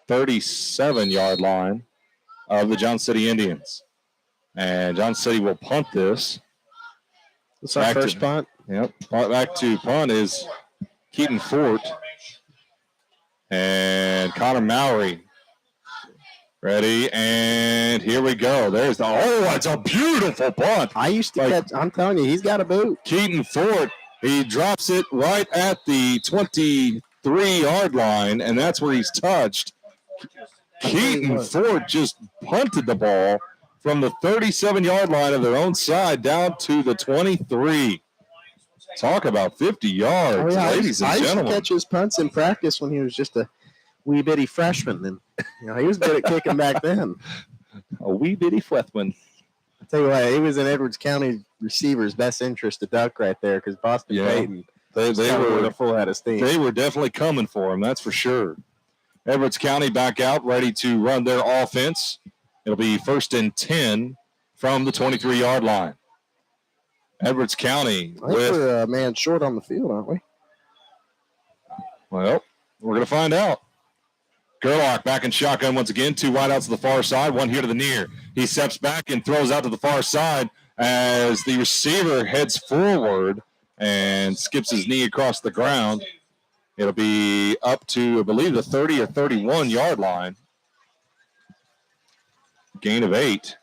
37-yard line of the Johnson City Indians. And Johnson City will punt this. It's our first punt. Yep. Back to punt is Keaton Fort. And Connor Mowry. Ready, and here we go. There's the, it's a beautiful punt. I used to catch, I'm telling you, he's got a boot. Keaton Fort, he drops it right at the 23-yard line, and that's where he's touched. Keaton Fort just punted the ball from the 37-yard line of their own side down to the 23. Talk about 50 yards, ladies and gentlemen. I used to catch his punts in practice when he was just a wee bitty freshman. And he was good at kicking back then. A wee bitty freshman. I tell you what, he was in Edwards County receivers' best interest to duck right there because Boston Payton. They were a full head of steam. They were definitely coming for him, that's for sure. Edwards County back out, ready to run their offense. It'll be 1st and 10 from the 23-yard line. Edwards County we're a man short on the field, aren't we? Well, we're going to find out. Gerlach back in shotgun once again. 2 wideouts to the far side, 1 here to the near. He steps back and throws out to the far side as the receiver heads forward and skips his knee across the ground. It'll be up to, I believe, the 30 or 31-yard line. Gain of 8.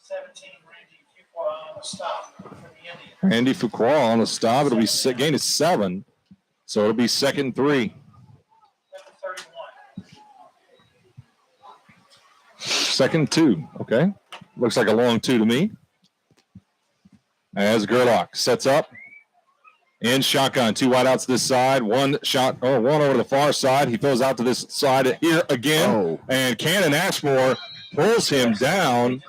17, Randy Fuqua on the stop for the Indians. Randy Fuqua on the stop. It'll be gain of 7. So it'll be 2nd and 3. 2nd and 2. Okay. Looks like a long 2 to me. As Gerlach sets up in shotgun. 2 wideouts this side. 1 over to the far side. He throws out to this side here again. And Cannon Ashmore pulls him down.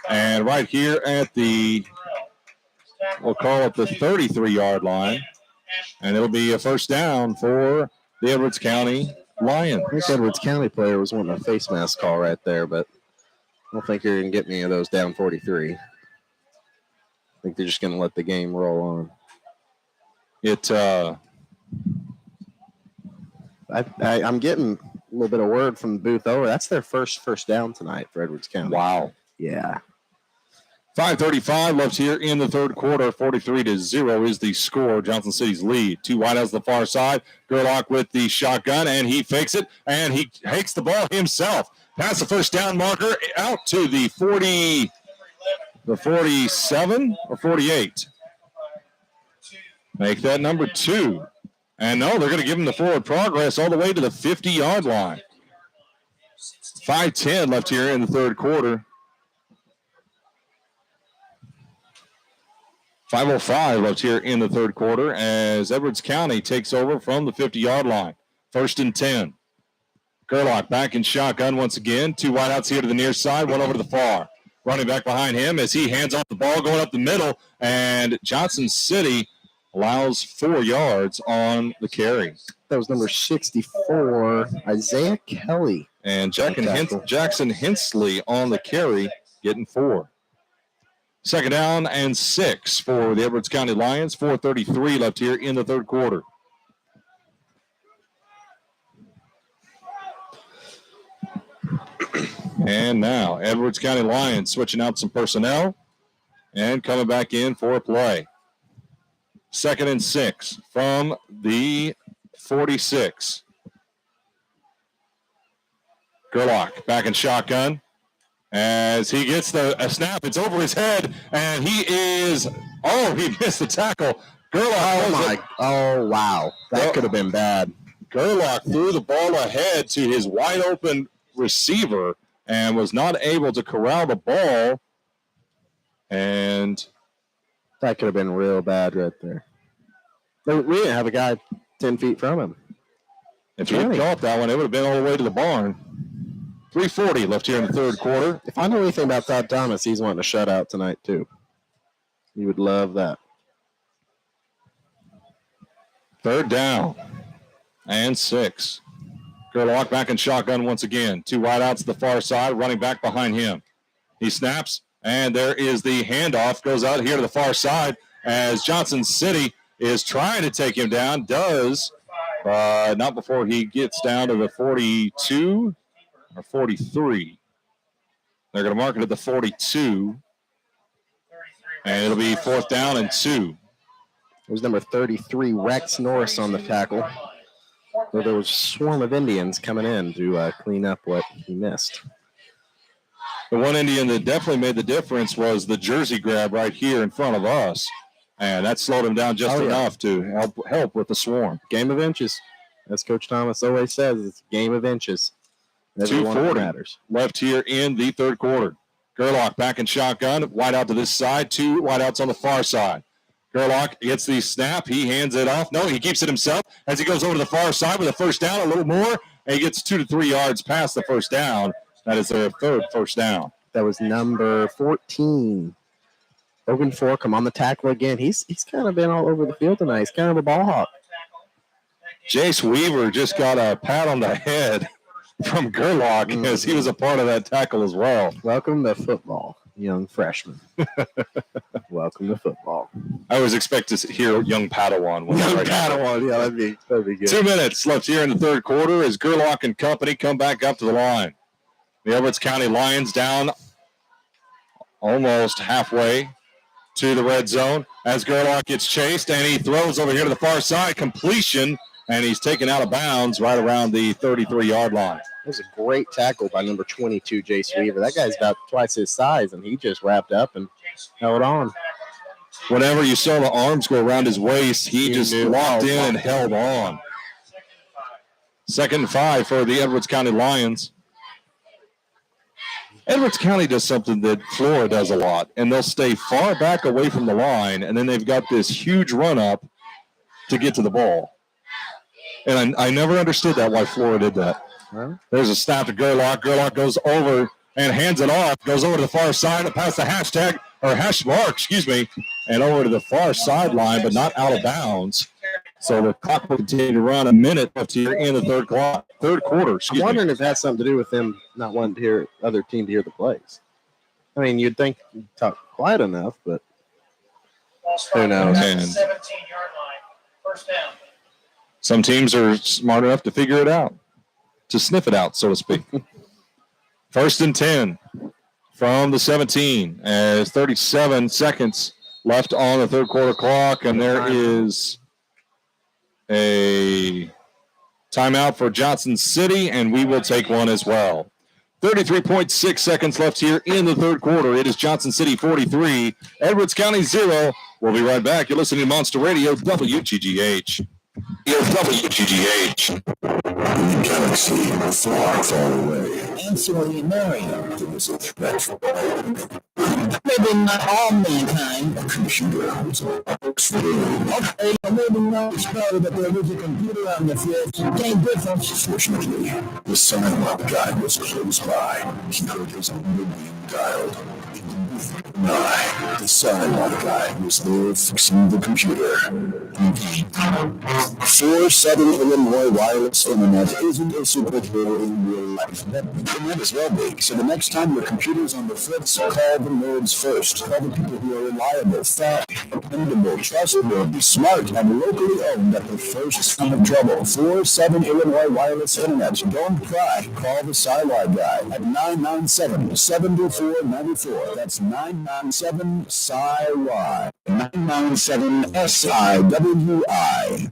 And right here at the, we'll call it the 33-yard line. And it'll be a first down for the Edwards County Lions. I think Edwards County player was wanting a face mask call right there, but I don't think you're going to get any of those down 43. I think they're just going to let the game roll on. I'm getting a little bit of word from the booth over. That's their first down tonight for Edwards County. Wow. Yeah. 5:35 left here in the third quarter. 43-0 is the score. Johnson City's lead. 2 wideouts the far side. Gerlach with the shotgun, and he fakes it, and he takes the ball himself. Pass the first down marker out to the 40, the 47 or 48. Make that number 2. And no, they're going to give him the forward progress all the way to the 50-yard line. 5:10 left here in the third quarter. 5:05 left here in the third quarter as Edwards County takes over from the 50-yard line. 1st and 10. Gerlach back in shotgun once again. 2 wideouts here to the near side, one over to the far. Running back behind him as he hands off the ball going up the middle, and Johnson City allows 4 yards on the carry. That was number 64, Isaiah Kelly. And Jackson Hensley on the carry, getting 4. 2nd down and 6 for the Edwards County Lions. 4:33 left here in the third quarter. And now Edwards County Lions switching out some personnel and coming back in for a play. 2nd and 6 from the 46. Gerlach back in shotgun. As he gets a snap, it's over his head, and he missed the tackle. Gerlach. Oh, wow. That could have been bad. Gerlach threw the ball ahead to his wide open receiver and was not able to corral the ball. And that could have been real bad right there. We didn't have a guy 10 feet from him. If he had caught that one, it would have been all the way to the barn. 3:40 left here in the third quarter. If I know anything about Todd Thomas, he's wanting a shutout tonight, too. You would love that. 3rd down and 6. Gerlach back in shotgun once again. 2 wideouts to the far side, running back behind him. He snaps, and there is the handoff. Goes out here to the far side as Johnson City is trying to take him down. Does, not before he gets down to the 42 or 43. They're going to mark it at the 42. And it'll be 4th down and 2. There's number 33, Rex Norris, on the tackle. So there was a swarm of Indians coming in to clean up what he missed. The one Indian that definitely made the difference was the jersey grab right here in front of us. And that slowed him down just enough to help with the swarm. Game of inches. As Coach Thomas always says, it's a game of inches. 2:40 left here in the third quarter. Gerlach back in shotgun, wide out to this side, 2 wideouts on the far side. Gerlach gets the snap, he hands it off. No, he keeps it himself as he goes over to the far side with a first down, a little more, and he gets 2 to 3 yards past the first down. That is their 3rd first down. That was number 14. Logan Forkham on the tackle again. He's kind of been all over the field tonight. He's kind of a ball hawk. Jace Weaver just got a pat on the head from Gerlach as he was a part of that tackle as well. Welcome to football, young freshman. Welcome to football. I always expect to hear young Padawan. Young Padawan, yeah, that'd be good. 2 minutes left here in the third quarter as Gerlach and company come back up to the line. The Edwards County Lions down almost halfway to the red zone as Gerlach gets chased, and he throws over here to the far side, completion, and he's taken out of bounds right around the 33-yard line. That was a great tackle by number 22, Jace Weaver. That guy's about twice his size, and he just wrapped up and held on. Whenever you saw the arms go around his waist, he just locked in and held on. 2nd and 5 for the Edwards County Lions. Edwards County does something that Flora does a lot, and they'll stay far back away from the line, and then they've got this huge run-up to get to the ball. And I never understood that, why Flora did that. Well, there's a snap to Gerlach. Gerlach goes over and hands it off, goes over to the far side, past the hash mark, and over to the far sideline, but not out of bounds. So the clock will continue to run a minute left here in the third quarter. I'm wondering if that's something to do with them not wanting to hear other team to hear the plays. I mean, you'd think you'd talk quiet enough, but who knows? 17-yard line. First down. Some teams are smart enough to figure it out, to sniff it out, so to speak. First and 10 from the 17 as 37 seconds left on the third quarter clock, and there is a timeout for Johnson City, and we will take one as well. 33.6 seconds left here in the third quarter. It is Johnson City 43, Edwards County 0. We'll be right back. You're listening to Monster Radio, WGGH. WGGH. In the galaxy far, far away. Answering Marion. There is a threat. Maybe not all mankind. A computer was Okay, maybe not discovered that there was a computer on the field. Same difference. Fortunately, the silent guy was close by. He heard his number being dialed. The silent guy was there fixing the computer. 4-7 Illinois wireless internet isn't a superhero in real life. That might as well be. So the next time your computer's on the fritz, call the nerds first. Call the people who are reliable, fast, dependable, trustworthy, smart, and locally owned at the first sign of trouble. 4-7 Illinois wireless internet. Don't cry. Call the Siwi guy at 997-7494. That's 997-SIWI. 997-SIWI.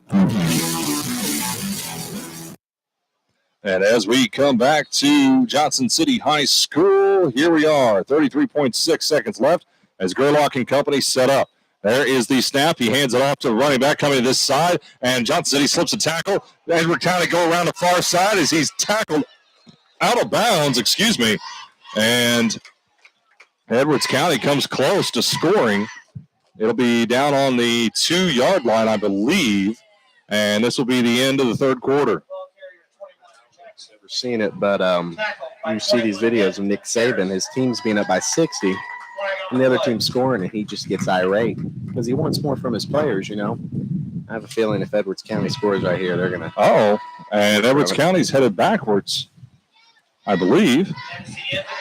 And as we come back to Johnson City High School, here we are, 33.6 seconds left as Gerlach and company set up. There is the snap. He hands it off to the running back coming to this side, and Johnson City slips a tackle. Edward County go around the far side as he's tackled out of bounds, and Edwards County comes close to scoring. It'll be down on the 2-yard line, I believe, and this will be the end of the third quarter. Never seen it, but you see these videos of Nick Saban, his team's being up by 60, and the other team's scoring, and he just gets irate because he wants more from his players, you know. I have a feeling if Edwards County scores right here, they're going to. And Edwards County's headed backwards, I believe.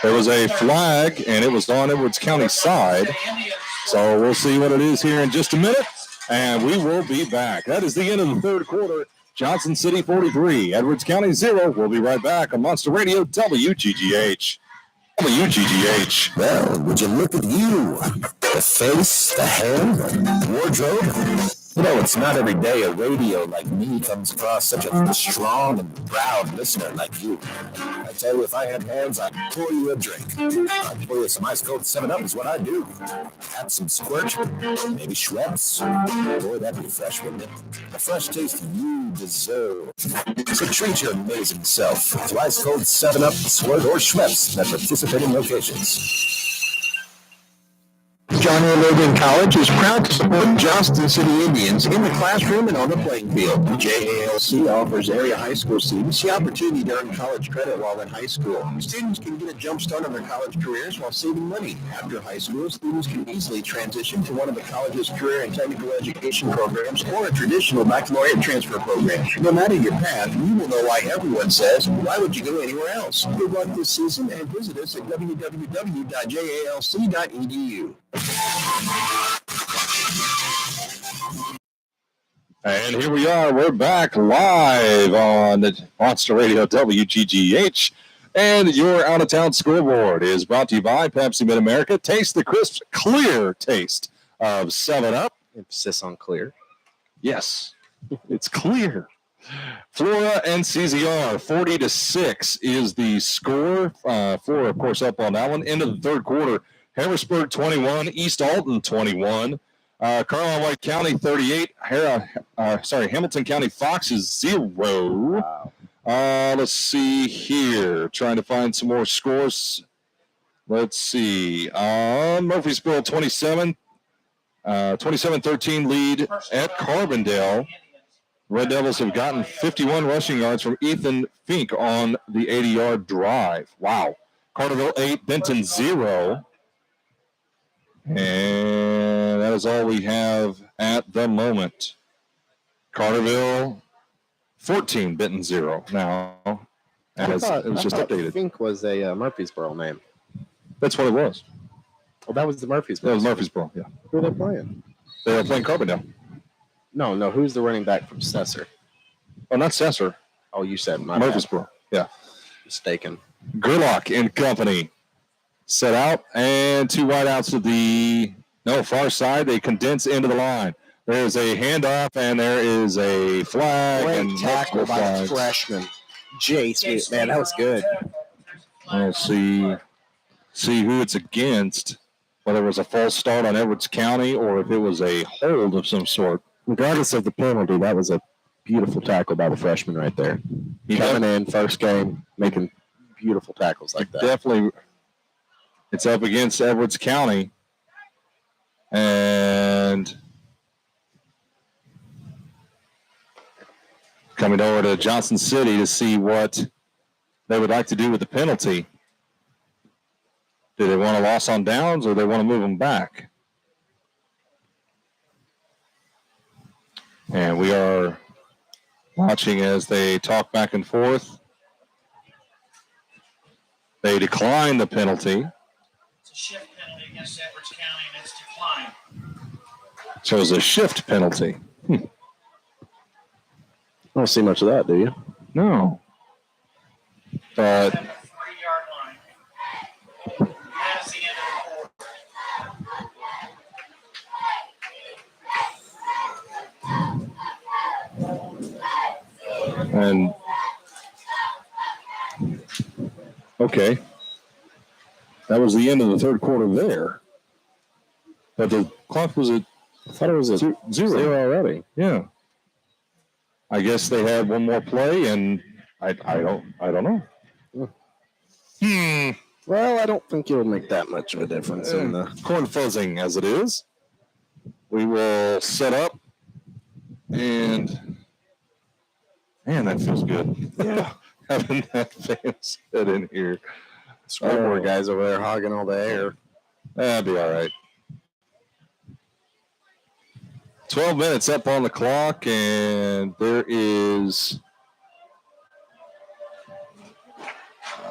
There was a flag, and it was on Edwards County's side. So we'll see what it is here in just a minute, and we will be back. That is the end of the third quarter. Johnson City 43, Edwards County 0. We'll be right back on Monster Radio, WGGH. WGGH. Well, would you look at you? The face, the hair, the wardrobe. You know, it's not every day a radio like me comes across such a strong and proud listener like you. I tell you, if I had hands, I'd pour you a drink. I'd pour you some ice cold 7-Up is what I'd do. Add some squirt, maybe Schweppes. Boy, that'd be fresh, wouldn't it? The fresh taste you deserve. So treat your amazing self to ice cold 7-Up, squirt, or Schweppes at participating locations. John A. Logan College is proud to support Johnston City Indians in the classroom and on the playing field. JALC offers area high school students the opportunity to earn college credit while in high school. Students can get a jump start on their college careers while saving money. After high school, students can easily transition to one of the college's career and technical education programs or a traditional baccalaureate transfer program. No matter your path, you will know why everyone says, why would you go anywhere else? Good luck this season and visit us at www.jalc.edu. And here we are. We're back live on the Monster Radio WGGH. And your out-of-town scoreboard is brought to you by Pepsi Mid-America. Taste the crisp, clear taste of 7-Up. Emphasis on clear. Yes, it's clear. Flora and CZR, 40-6 is the score. Flora, of course, up on that one. End of the third quarter. Harrisburg 21, East Alton 21, Carlisle White County 38, Hamilton County Foxes 0. Wow. Let's see here. Trying to find some more scores. Let's see. Murfreesboro 27, 27-13 lead at Carbondale. Red Devils have gotten 51 rushing yards from Ethan Fink on the 80-yard drive. Wow. Carterville 8, Benton 0. And that is all we have at the moment. Carterville 14, Benton 0 now. As it was just updated. Fink was a Murfreesboro name. That's what it was. Oh, that was the Murfreesboro. That was Murfreesboro, yeah. Who are they playing? They were playing Carbondale. No. Who's the running back from Cesar? Oh, not Cesar. Oh, you said Murfreesboro. Yeah. Mistaken. Gerlach and company set out, and 2 wideouts to the far side. They condense into the line. There's a handoff, and there is a flag. Great and tackle by the freshman. Jace, man, that was good. We'll see who it's against, whether it was a false start on Edwards County or if it was a hold of some sort. Regardless of the penalty, that was a beautiful tackle by the freshman right there. Coming in first game, making beautiful tackles like that. Definitely, it's up against Edwards County, and coming over to Johnson City to see what they would like to do with the penalty. Do they want a loss on downs or they want to move them back? And we are watching as they talk back and forth. They decline the penalty. It's a shift penalty against Edwards County, and it's declined. So it's a shift penalty. I don't see much of that, do you? No. But 3-yard line. That's the end of the quarter. and okay, that was the end of the third quarter there. But the clock was at I thought it was at zero already. Yeah. I guess they had one more play, and I don't know. Well, I don't think it'll make that much of a difference in the corn fuzzing as it is. We will set up, and man, that feels good. Yeah. Having that fan sit in here. Scoreboard guys over there hogging all the air. That'd be all right. 12 minutes up on the clock, and there is,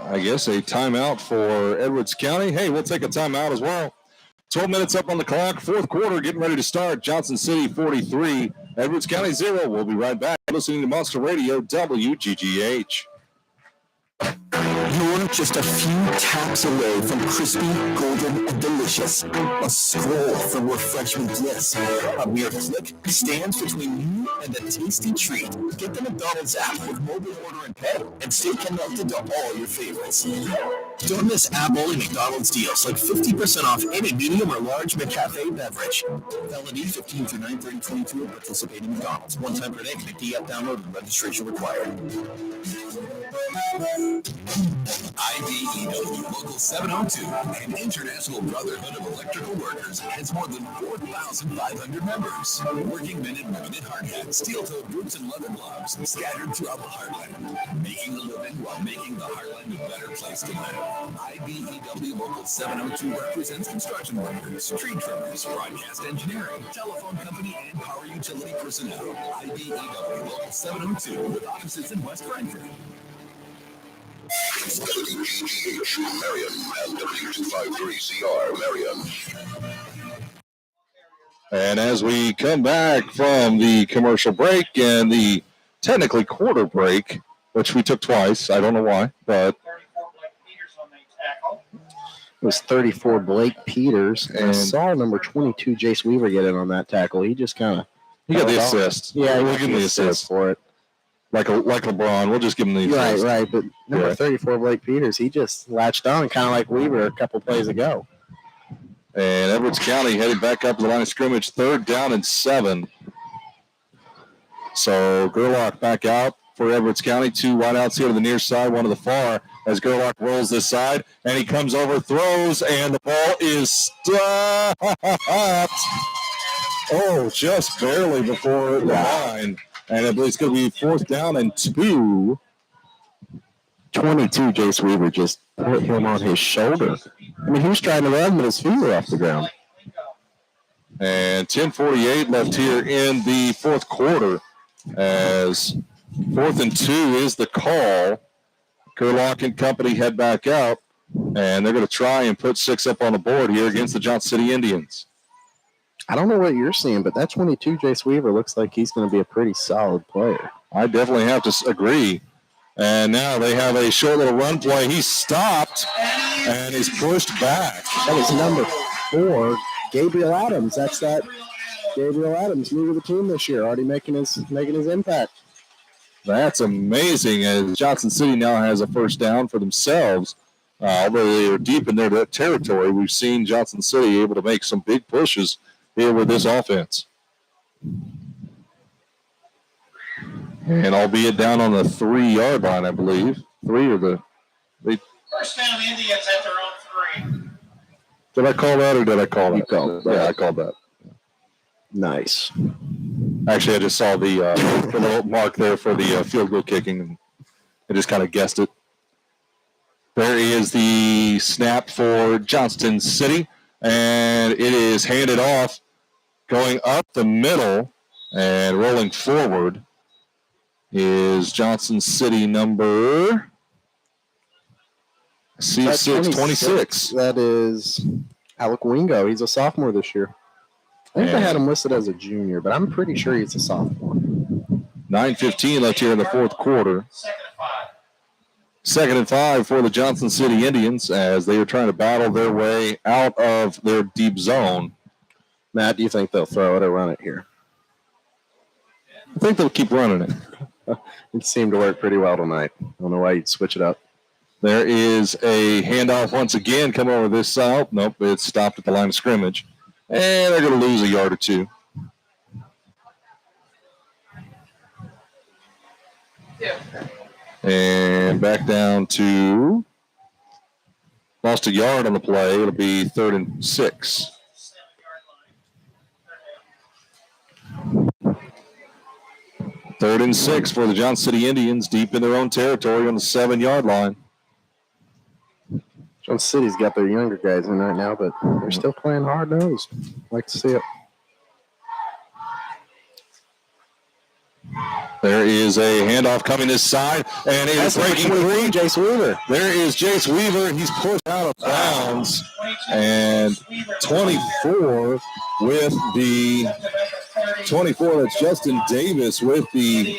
I guess, a timeout for Edwards County. Hey, we'll take a timeout as well. 12 minutes up on the clock, fourth quarter getting ready to start. Johnson City 43, Edwards County 0. We'll be right back listening to Monster Radio WGGH. You're just a few taps away from crispy, golden, and delicious. A scroll from refreshment bliss. A mere click stands between you and a tasty treat. Get the McDonald's app with mobile order and pay, and stay connected to all your favorites. Don't miss app-only McDonald's deals like 50% off any medium or large McCafe beverage. Validity 15 through 9/30/22 at participating McDonald's. One time per day. McD app download and registration required. IBEW Local 702, an international brotherhood of electrical workers, has more than 4,500 members. Working men and women in hard hats, steel-toed boots, and leather gloves scattered throughout the heartland, making a living while making the heartland a better place to live. IBEW Local 702 represents construction workers, tree trimmers, broadcast engineering, telephone company, and power utility personnel. IBEW Local 702 with offices in West Frankfort. WGGH Marion and W253CR Marion. And as we come back from the commercial break and the technically quarter break, which we took twice, I don't know why, but it was 34 Blake Peters, and I saw number 22 Jace Weaver get in on that tackle. He just kind of got the assist. Yeah, we'll give him the assist for it. Like LeBron, we'll just give him the assist. Right. But number 34 Blake Peters, he just latched on, kind of like Weaver a couple plays ago. And Edwards County headed back up to the line of scrimmage, 3rd down and 7. So Gerlach back out for Edwards County. 2 wideouts here to the near side, 1 to the far, as Gerlach rolls this side, and he comes over, throws, and the ball is stopped. Oh, just barely before the line. And I believe it's going to be 4th down and 2. 22 Jace Weaver just put him on his shoulder. I mean, he was trying to run, but his feet were off the ground. And 10:48 left here in the 4th quarter. as 4th and 2 is the call. Kerlock and company head back out, and they're going to try and put 6 up on the board here against the Johnson City Indians. I don't know what you're seeing, but that 22, Jace Weaver, looks like he's going to be a pretty solid player. I definitely have to agree. And now they have a short little run play. He's stopped, and he's pushed back. That is number 4, Gabriel Adams. That's that Gabriel Adams, new to the team this year, already making his impact. That's amazing, as Johnson City now has a first down for themselves. Although they are deep in their territory, we've seen Johnson City able to make some big pushes here with this offense. And albeit down on the 3-yard line, I believe. 3 or the... First down, Indians at their own 3. Did I call that or did I call that? You called that. Yeah, I called that. Nice. Actually, I just saw the little mark there for the field goal kicking, and I just kind of guessed it. There is the snap for Johnston City, and it is handed off, going up the middle and rolling forward is Johnson City number 26. That is Alec Wingo. He's a sophomore this year. I think they had him listed as a junior, but I'm pretty sure he's a sophomore. 9:15 left here in the fourth quarter. 2nd and 5 for the Johnson City Indians as they are trying to battle their way out of their deep zone. Matt, do you think they'll throw it or run it here? I think they'll keep running it. It seemed to work pretty well tonight. I don't know why you'd switch it up. There is a handoff once again coming over this side. Nope, it's stopped at the line of scrimmage. And they're going to lose a yard or two. And back down to lost a yard on the play. It'll be 3rd and 6. Third and 6 for the Johnson City Indians, deep in their own territory on the 7-yard line. Johnson City's got their younger guys in right now, but they're still playing hard-nosed. Like to see it. There is a handoff coming this side, and it is breaking free. Jace Weaver. There is Jace Weaver. He's pushed out of bounds, and 24 with the 24. That's Justin Davis with the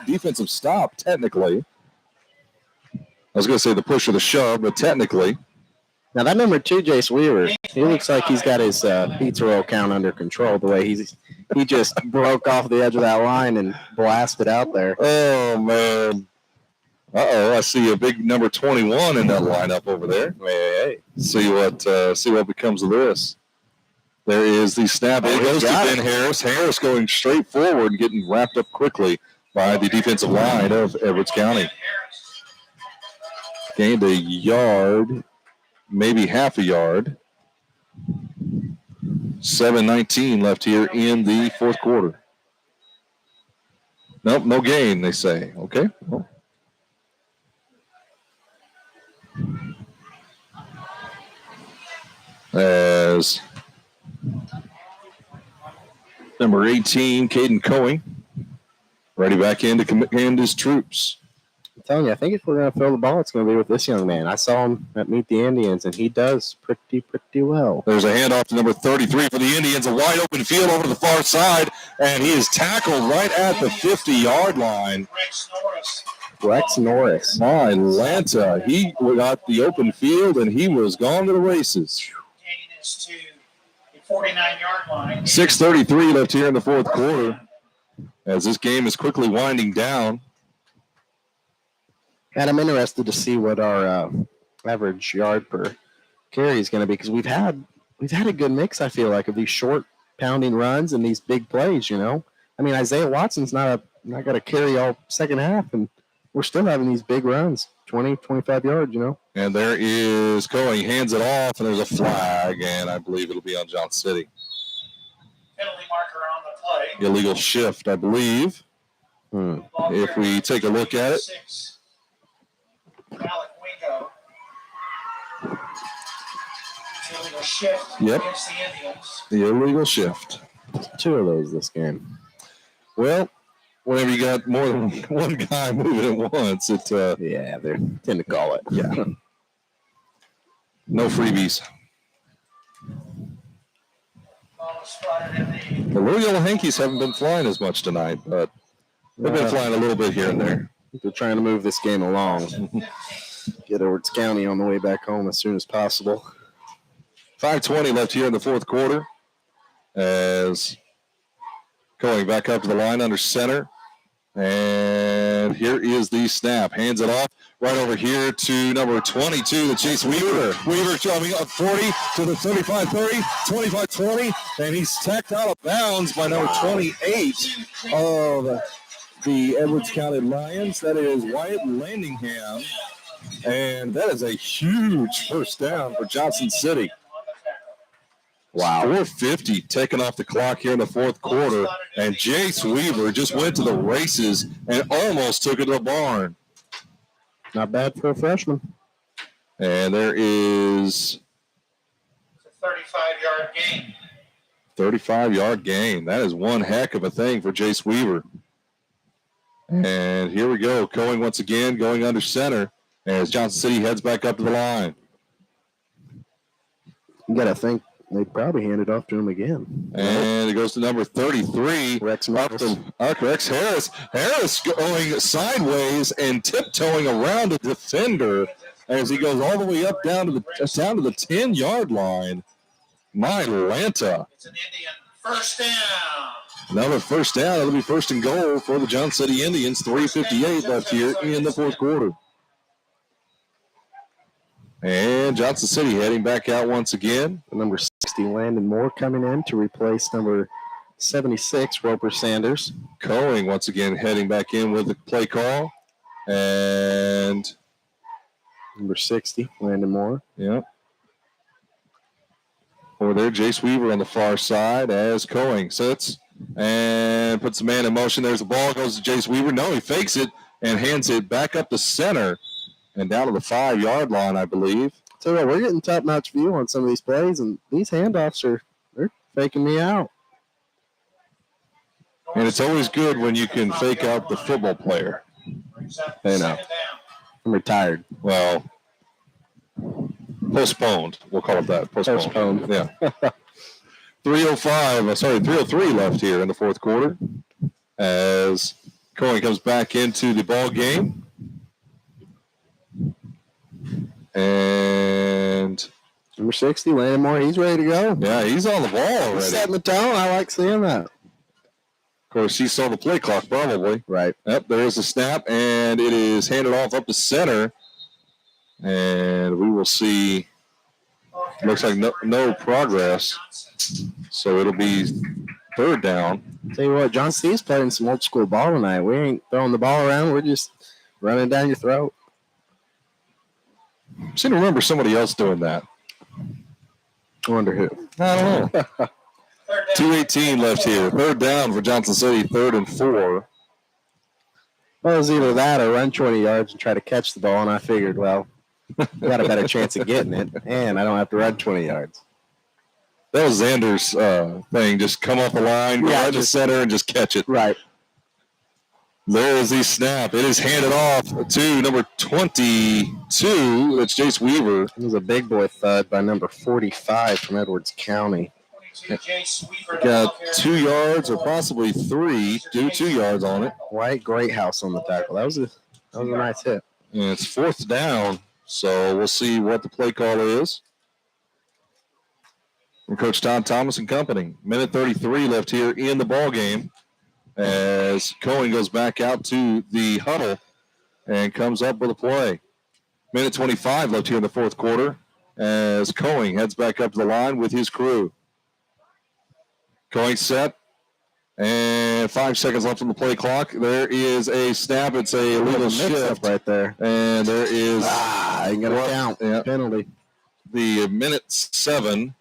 defensive stop, technically. I was going to say the push or the shove, but technically. Now, that number 2, Jace Weaver, he looks like he's got his pizza roll count under control the way he just broke off the edge of that line and blasted out there. Oh, man. Uh-oh, I see a big number 21 in that lineup over there. Hey. See what becomes of this. There is the snap. It goes to Ben Harris. Harris going straight forward and getting wrapped up quickly by the defensive line of Edwards County. Gained a yard, maybe half a yard. 7:19 left here in the fourth quarter. Nope, no gain, they say. Okay. Well. As number 18, Caden Coing, ready back in to command his troops. I'm telling you, I think if we're going to throw the ball, it's going to be with this young man. I saw him at Meet the Indians, and he does pretty well. There's a handoff to number 33 for the Indians, a wide open field over to the far side, and he is tackled right at the 50-yard line. Rex Norris. My Atlanta, he got the open field, and he was gone to the races. Gain is to the 49-yard line. 6:33 left here in the fourth quarter as this game is quickly winding down. And I'm interested to see what our average yard per carry is going to be because we've had a good mix, I feel like, of these short pounding runs and these big plays, you know. I mean, Isaiah Watson's not got to carry all second half, and we're still having these big runs, 20, 25 yards, you know. And there is Cohen. He hands it off, and there's a flag, and I believe it'll be on Johnson City. Penalty marker on the play. Illegal shift, I believe. If we take a look at it. Alec Wingo. Illegal shift Yep. against the Indians. The illegal shift. 2 of those this game. Well, whenever you got more than one guy moving at once, yeah, they tend to call it. Yeah. No freebies. The Little Yellow Hankies haven't been flying as much tonight, but they've been flying a little bit here and there. They're trying to move this game along. Get Edwards County on the way back home as soon as possible. 5:20 left here in the fourth quarter. As going back up to the line under center. And here is the snap. Hands it off right over here to number 22, the Chase Weaver. Weaver coming up 40 to the 35-30, 25-20, and he's tacked out of bounds by number 28 of the Edwards County Lions. That is Wyatt Landingham. And that is a huge first down for Johnson City. Wow. 4:50 taken off the clock here in the fourth quarter, and Jace Weaver just went to the races and almost took it to the barn. Not bad for a freshman. And there is a 35-yard gain. 35-yard gain. That is one heck of a thing for Jace Weaver. And here we go. Going once again, going under center as Johnson City heads back up to the line. You got to think. They probably hand it off to him again. And it goes to number 33. Rex Harris. Harris going sideways and tiptoeing around a defender as he goes all the way up down to the 10-yard line. My Atlanta. It's an Indian first down. Another first down. It'll be first and goal for the Johnson City Indians. 3:58 left here in the fourth quarter. And Johnson City heading back out once again. Number 60, Landon Moore, coming in to replace number 76, Roper Sanders. Coing once again heading back in with the play call. And number 60, Landon Moore. Yep. Over there, Jace Weaver on the far side as Coing sits and puts the man in motion. There's the ball, goes to Jace Weaver. No, he fakes it and hands it back up the center. And down to the 5-yard line, I believe. So we're getting top-notch view on some of these plays, and these handoffs they're faking me out. And it's always good when you can fake out the football player. Hey, no. I'm retired. Well, postponed. We'll call it that. Postponed. Yeah. 303 left here in the fourth quarter as Cohen comes back into the ball game. And number 60, Landon Moore, he's ready to go. Yeah, he's on the ball already. He's setting the tone. I like seeing that. Of course, he saw the play clock probably. Right. Yep, there is a snap, and it is handed off up to center. And we will see, looks like no progress. So it'll be third down. Tell you what, John Steve's playing some old school ball tonight. We ain't throwing the ball around. We're just running down your throat. I seem to remember somebody else doing that. I wonder who. I don't know. 2:18 left here. Third down for Johnson City, 3rd and 4. Well, it was either that or run 20 yards and try to catch the ball, and I figured, well, I got a better chance of getting it, and I don't have to run 20 yards. That was Xander's thing. Just come off the line, go right to center, and just catch it. Right. There is the snap. It is handed off to number 22. That's Jace Weaver. It was a big boy thud by number 45 from Edwards County. Got 2 yards or possibly 3. Do 2 yards on it. White Greathouse on the tackle. That was a nice hit. And it's 4th down, so we'll see what the play call is from Coach Todd Thomas and company. Minute 33 left here in the ball game as Cohen goes back out to the huddle and comes up with a play. Minute 25 left here in the fourth quarter as Cohen heads back up to the line with his crew. Cohen set, and 5 seconds left on the play clock. There is a snap. It's a legal shift right there. And there is you got to count. Yeah. Penalty. The minute 7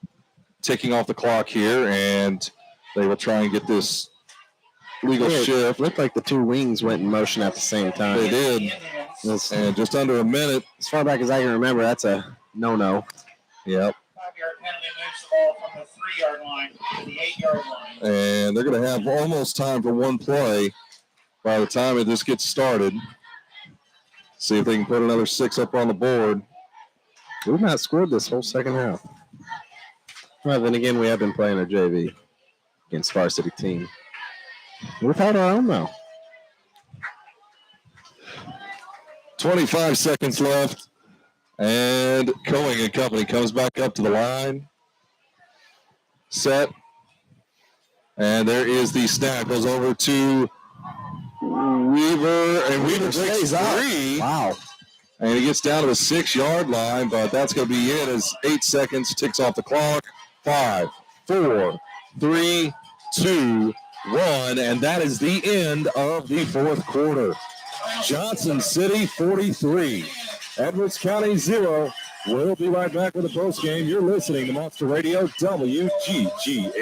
ticking off the clock here, and they will try and get this legal shift. Looked like the two wings went in motion at the same time. They did. And just under a minute. As far back as I can remember, that's a no-no. Yep. 5-yard penalty moves the ball from the 3-yard line to the 8-yard line. And they're going to have almost time for one play. by the time this gets started. See if they can put another 6 up on the board. We've not scored this whole second half. Well, then again, we have been playing a JV against varsity team. We've held our own, though. 25 seconds left. And Coing and company comes back up to the line. Set. And there is the snap. Goes over to Weaver. And Weaver takes 3. Wow. And he gets down to the 6-yard line, but that's going to be it as 8 seconds ticks off the clock. 5, 4, 3, 2, 1. And that is the end of the fourth quarter. Johnson City 43. Edwards County 0. We'll be right back with the post game. You're listening to Monster Radio WGGH.